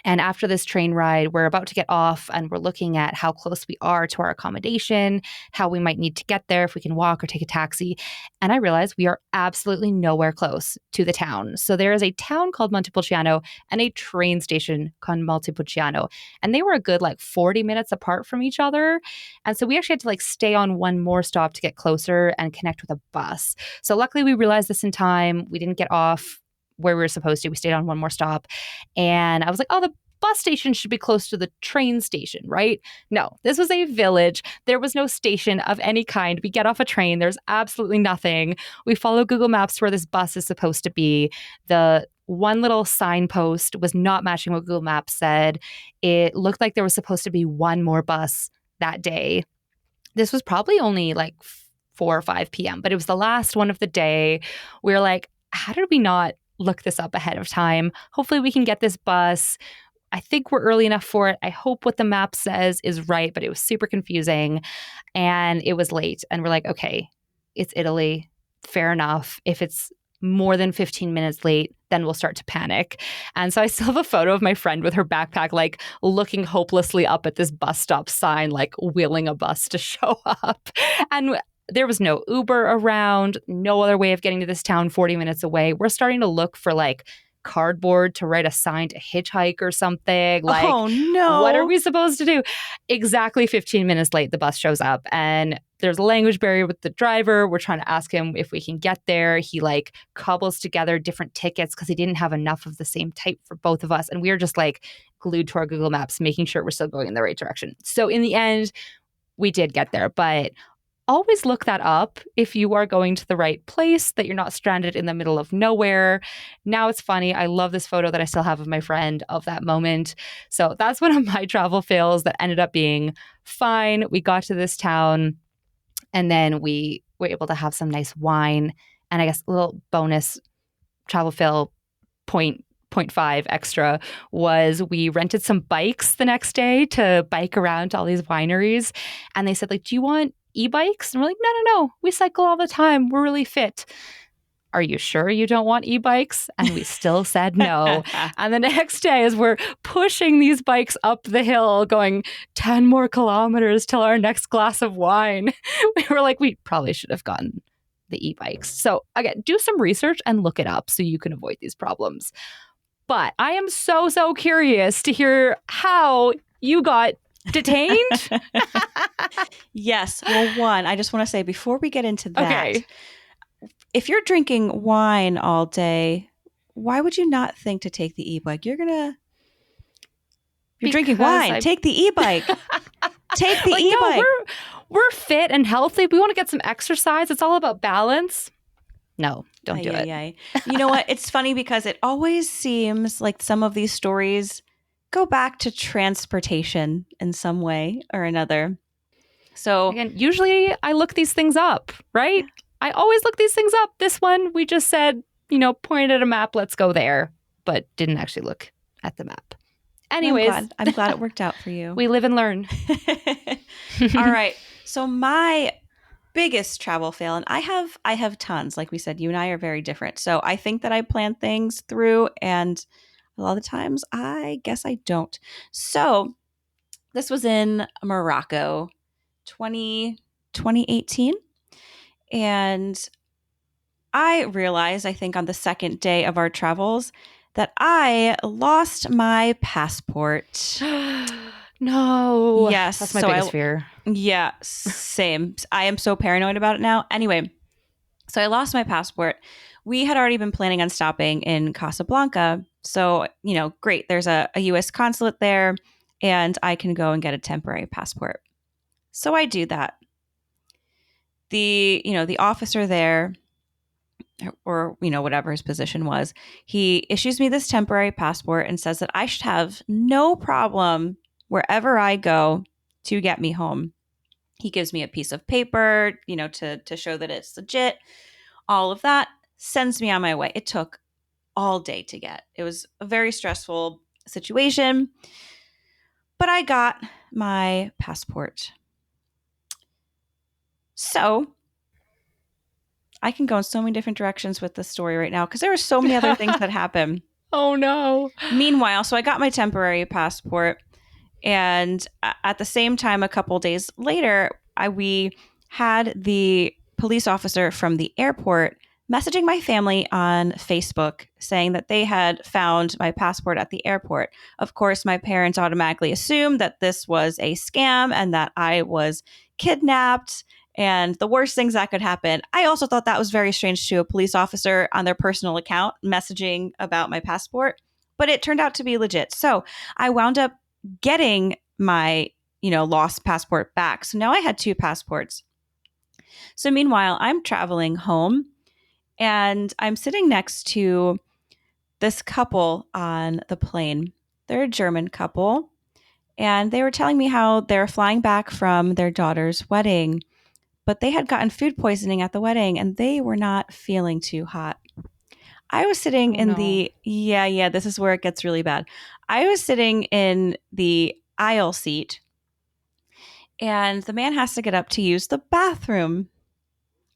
And after this train ride, we're about to get off and we're looking at how close we are to our accommodation, how we might need to get there, if we can walk or take a taxi. And I realize we are absolutely nowhere close to the town. So there is a town called Montepulciano and a train station called Montepulciano. And they were a good 40 minutes apart from each other. And so we actually had to stay on one more stop to get closer and connect with a bus. So luckily we realized this in time. We didn't get off where we were supposed to. We stayed on one more stop. And I was like, oh, the bus station should be close to the train station, right? No, this was a village. There was no station of any kind. We get off a train. There's absolutely nothing. We follow Google Maps to where this bus is supposed to be. The one little signpost was not matching what Google Maps said. It looked like there was supposed to be one more bus that day. This was probably only 4 or 5 p.m., but it was the last one of the day. We were like, how did we not look this up ahead of time? Hopefully we can get this bus. I think we're early enough for it. I hope what the map says is right, but it was super confusing and it was late. And we're like, okay, it's Italy. Fair enough. If it's more than 15 minutes late, then we'll start to panic. And so I still have a photo of my friend with her backpack, looking hopelessly up at this bus stop sign, willing a bus to show up. And there was no Uber around, no other way of getting to this town 40 minutes away. We're starting to look for cardboard to write a sign to hitchhike or something. Oh no. What are we supposed to do? Exactly 15 minutes late, the bus shows up and there's a language barrier with the driver. We're trying to ask him if we can get there. He cobbles together different tickets because he didn't have enough of the same type for both of us. And we were just glued to our Google Maps, making sure we're still going in the right direction. So in the end, we did get there, but always look that up if you are going to the right place, that you're not stranded in the middle of nowhere. Now it's funny. I love this photo that I still have of my friend of that moment. So that's one of my travel fails that ended up being fine. We got to this town and then we were able to have some nice wine. And I guess a little bonus travel fail 0.5 extra was we rented some bikes the next day to bike around to all these wineries. And they said, do you want e-bikes? And we're like, no, we cycle all the time. We're really fit. Are you sure you don't want e-bikes? And we still said no. And the next day, as we're pushing these bikes up the hill, going 10 more kilometers till our next glass of wine, we were like, we probably should have gotten the e-bikes. So again, do some research and look it up so you can avoid these problems. But I am so curious to hear how you got detained. Yes. Well, one, I just want to say before we get into that, okay, if you're drinking wine all day, why would you not think to take the e-bike? You're drinking wine. Take the e-bike. Take the e-bike. No, we're fit and healthy. We want to get some exercise. It's all about balance. No, don't do it. You know what? It's funny because it always seems like some of these stories go back to transportation in some way or another. So again, usually I look these things up, right? I always look these things up. This one, we just said, pointed at a map, let's go there, but didn't actually look at the map. Anyways. I'm glad it worked out for you. We live and learn. All right. So my biggest travel fail, and I have tons. Like we said, you and I are very different. So I think that I plan things through, and a lot of the times I guess I don't. So this was in Morocco, 2018. And I realized, I think on the second day of our travels, that I lost my passport. No. Yes. That's my biggest fear. Yeah, same. I am so paranoid about it now. Anyway, So I lost my passport. We had already been planning on stopping in Casablanca. So, great. There's a US consulate there, and I can go and get a temporary passport. So I do that. The officer there, or whatever his position was, he issues me this temporary passport and says that I should have no problem wherever I go to get me home. He gives me a piece of paper, to show that it's legit. All of that, sends me on my way. It took all day to get. It was a very stressful situation, but I got my passport. So I can go in so many different directions with this story right now because there were so many other things that happened. Oh, no. Meanwhile, so I got my temporary passport, and at the same time, a couple days later, we had the police officer from the airport messaging my family on Facebook saying that they had found my passport at the airport. Of course, my parents automatically assumed that this was a scam and that I was kidnapped and the worst things that could happen. I also thought that was very strange to a police officer on their personal account messaging about my passport, but it turned out to be legit. So I wound up getting my, lost passport back. So now I had two passports. So meanwhile, I'm traveling home and I'm sitting next to this couple on the plane. They're a German couple, and they were telling me how they're flying back from their daughter's wedding, but they had gotten food poisoning at the wedding and they were not feeling too hot. I was sitting this is where it gets really bad. I was sitting in the aisle seat, and the man has to get up to use the bathroom.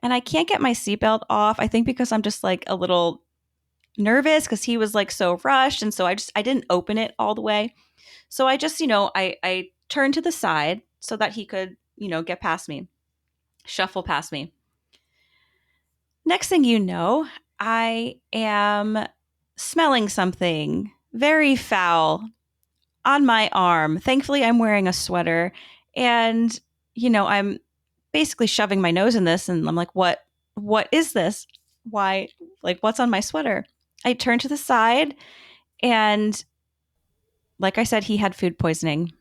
And I can't get my seatbelt off. I think because I'm just like a little nervous because he was like so rushed. And so I didn't open it all the way. So I just, I turned to the side so that he could, get past me, shuffle past me. Next thing you know, I am smelling something very foul on my arm. Thankfully, I'm wearing a sweater, and I'm basically shoving my nose in this, and I'm like, what is this? Why, like, what's on my sweater? I turn to the side, and like I said, he had food poisoning.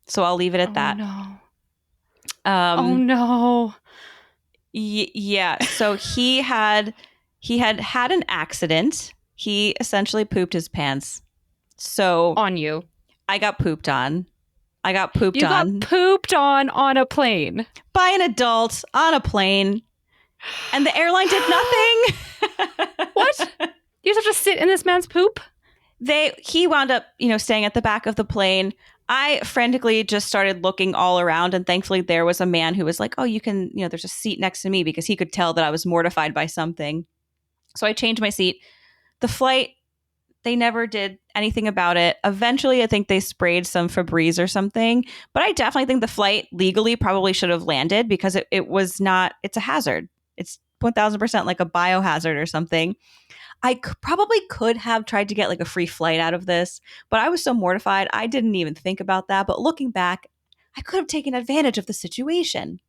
So I'll leave it at that. No. Oh no. Yeah. So he had an accident. He essentially pooped his pants. So On you. I got pooped on. You got pooped on a plane. By an adult on a plane. And the airline did nothing. What? You just have to sit in this man's poop? He wound up, staying at the back of the plane. I frantically just started looking all around, and thankfully there was a man who was like, oh, you can, there's a seat next to me, because he could tell that I was mortified by something. So I changed my seat. The flight, they never did anything about it. Eventually, I think they sprayed some Febreze or something, but I definitely think the flight legally probably should have landed, because it was not, it's a hazard. It's 1000% like a biohazard or something. I probably could have tried to get like a free flight out of this, but I was so mortified, I didn't even think about that. But looking back, I could have taken advantage of the situation.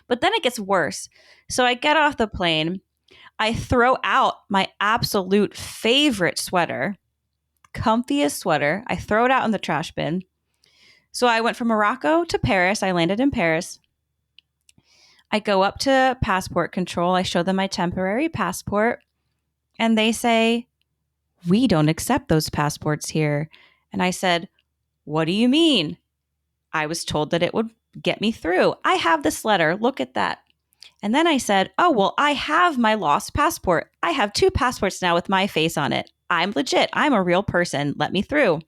But then it gets worse. So I get off the plane. I throw out my absolute favorite sweater, comfiest sweater. I throw it out in the trash bin. So I went from Morocco to Paris. I landed in Paris. I go up to passport control. I show them my temporary passport. And they say, we don't accept those passports here. And I said, what do you mean? I was told that it would get me through. I have this letter. Look at that. And then I said, oh, well, I have my lost passport. I have two passports now with my face on it. I'm legit. I'm a real person. Let me through.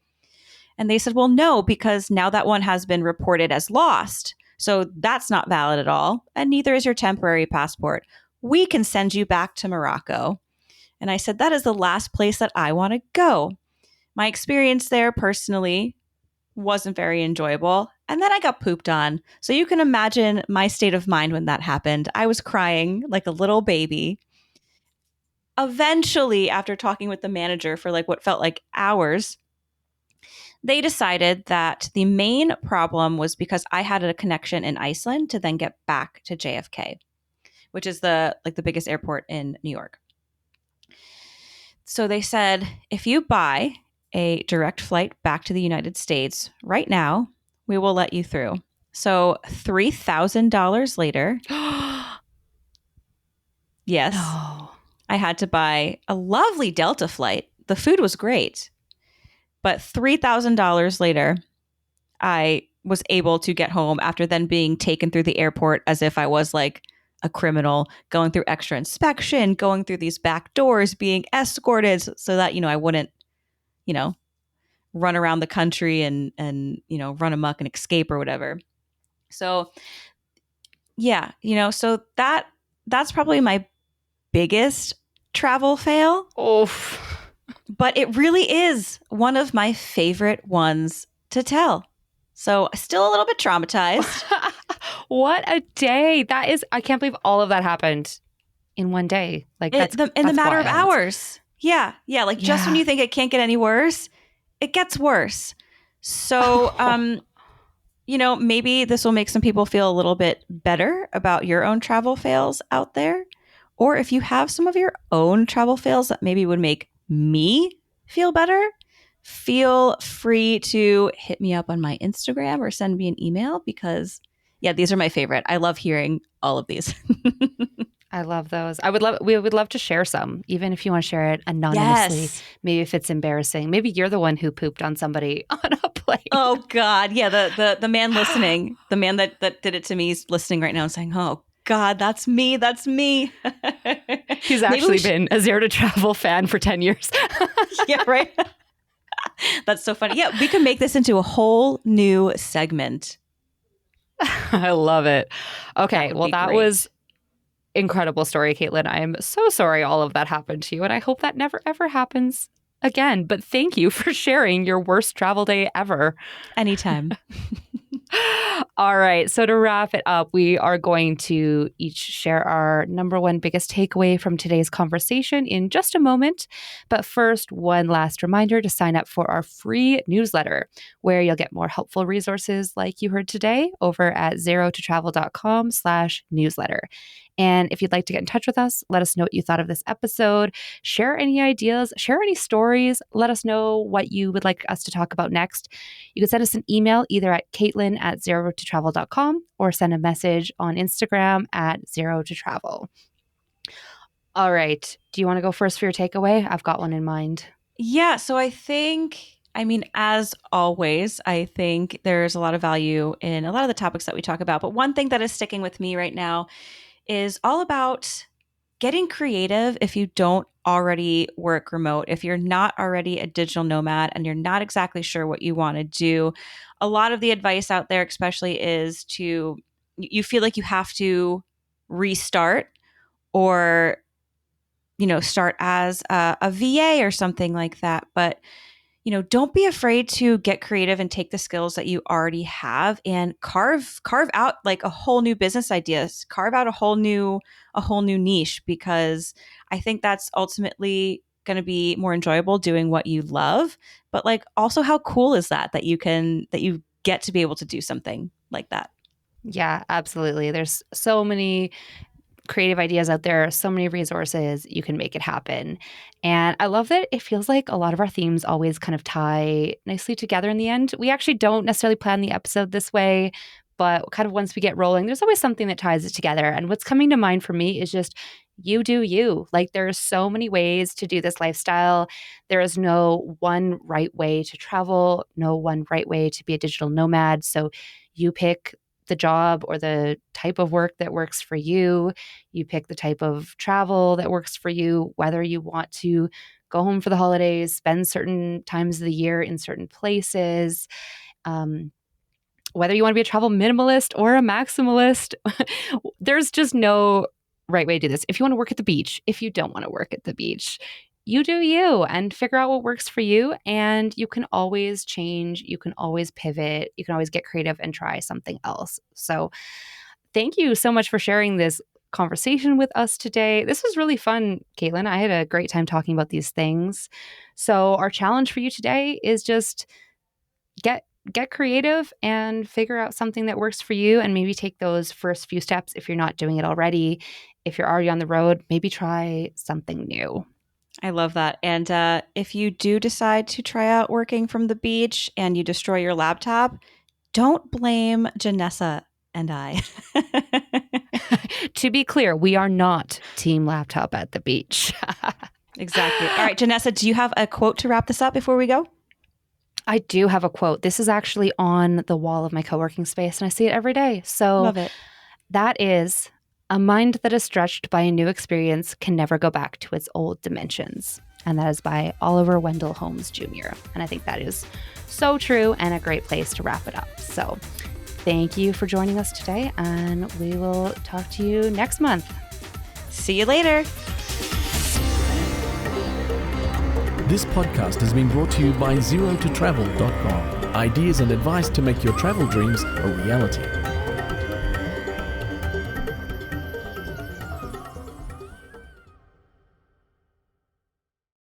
And they said, well, no, because now that one has been reported as lost. So that's not valid at all. And neither is your temporary passport. We can send you back to Morocco. And I said, that is the last place that I want to go. My experience there personally wasn't very enjoyable. And then I got pooped on. So you can imagine my state of mind when that happened. I was crying like a little baby. Eventually, after talking with the manager for like what felt like hours, they decided that the main problem was because I had a connection in Iceland to then get back to JFK, which is the biggest airport in New York. So they said, if you buy a direct flight back to the United States right now, we will let you through. So $3,000 later, yes, No. I had to buy a lovely Delta flight. The food was great. But $3,000 later, I was able to get home after then being taken through the airport as if I was like a criminal, going through extra inspection, going through these back doors, being escorted so that, I wouldn't, run around the country and run amok and escape or whatever. So yeah, so that's probably my biggest travel fail. Oof. But it really is one of my favorite ones to tell. So still a little bit traumatized. What a day. That is, I can't believe all of that happened in one day. Like in that's the matter of wild. hours. Yeah. Like just when you think it can't get any worse, it gets worse. So, maybe this will make some people feel a little bit better about your own travel fails out there. Or if you have some of your own travel fails that maybe would make me feel better, feel free to hit me up on my Instagram or send me an email because, these are my favorite. I love hearing all of these. I love those. We would love to share some, even if you want to share it anonymously. Yes. Maybe if it's embarrassing. Maybe you're the one who pooped on somebody on a plane. Oh God. Yeah. The man listening, the man that did it to me is listening right now and saying, oh God, that's me. That's me. He's actually been a Zero to Travel fan for 10 years. Yeah, right. That's so funny. Yeah, we could make this into a whole new segment. I love it. Okay, that was incredible story, Caitlin. I am so sorry all of that happened to you, and I hope that never, ever happens again. But thank you for sharing your worst travel day ever. Anytime. All right. So to wrap it up, we are going to each share our number one biggest takeaway from today's conversation in just a moment. But first, one last reminder to sign up for our free newsletter, where you'll get more helpful resources like you heard today over at zerototravel.com/newsletter. And if you'd like to get in touch with us, let us know what you thought of this episode. Share any ideas, share any stories. Let us know what you would like us to talk about next. You can send us an email either at caitlin@zerototravel.com or send a message on Instagram at zerototravel. All right. Do you want to go first for your takeaway? I've got one in mind. Yeah. So as always, I think there's a lot of value in a lot of the topics that we talk about. But one thing that is sticking with me right now is all about getting creative if you don't already work remote, if you're not already a digital nomad and you're not exactly sure what you want to do. A lot of the advice out there, especially, is you feel like you have to restart or, start as a VA or something like that. But don't be afraid to get creative and take the skills that you already have and carve out like a whole new business ideas, carve out a whole new niche, because I think that's ultimately going to be more enjoyable doing what you love. But like, also, how cool is that you get to be able to do something like that? Yeah, absolutely. There's so many creative ideas out there, so many resources. You can make it happen. And I love that it feels like a lot of our themes always kind of tie nicely together in the end. We actually don't necessarily plan the episode this way, but kind of once we get rolling, there's always something that ties it together. And what's coming to mind for me is just you do you. Like, there's so many ways to do this lifestyle. There is no one right way to travel, no one right way to be a digital nomad. So you pick the job or the type of work that works for you. You pick the type of travel that works for you, whether you want to go home for the holidays, spend certain times of the year in certain places, whether you want to be a travel minimalist or a maximalist. There's just no right way to do this. If you want to work at the beach, if you don't want to work at the beach, you do you and figure out what works for you. And you can always change. You can always pivot. You can always get creative and try something else. So thank you so much for sharing this conversation with us today. This was really fun, Caitlin. I had a great time talking about these things. So our challenge for you today is just get get creative and figure out something that works for you, and maybe take those first few steps if you're not doing it already. If you're already on the road, maybe try something new. I love that. And if you do decide to try out working from the beach and you destroy your laptop, don't blame Janessa and I. To be clear, we are not team laptop at the beach. Exactly. All right, Janessa, do you have a quote to wrap this up before we go? I do have a quote. This is actually on the wall of my co-working space, and I see it every day. So Love it. That is, a mind that is stretched by a new experience can never go back to its old dimensions. And that is by Oliver Wendell Holmes Jr. And I think that is so true and a great place to wrap it up. So thank you for joining us today, and we will talk to you next month. See you later. This podcast has been brought to you by ZeroToTravel.com. Ideas and advice to make your travel dreams a reality.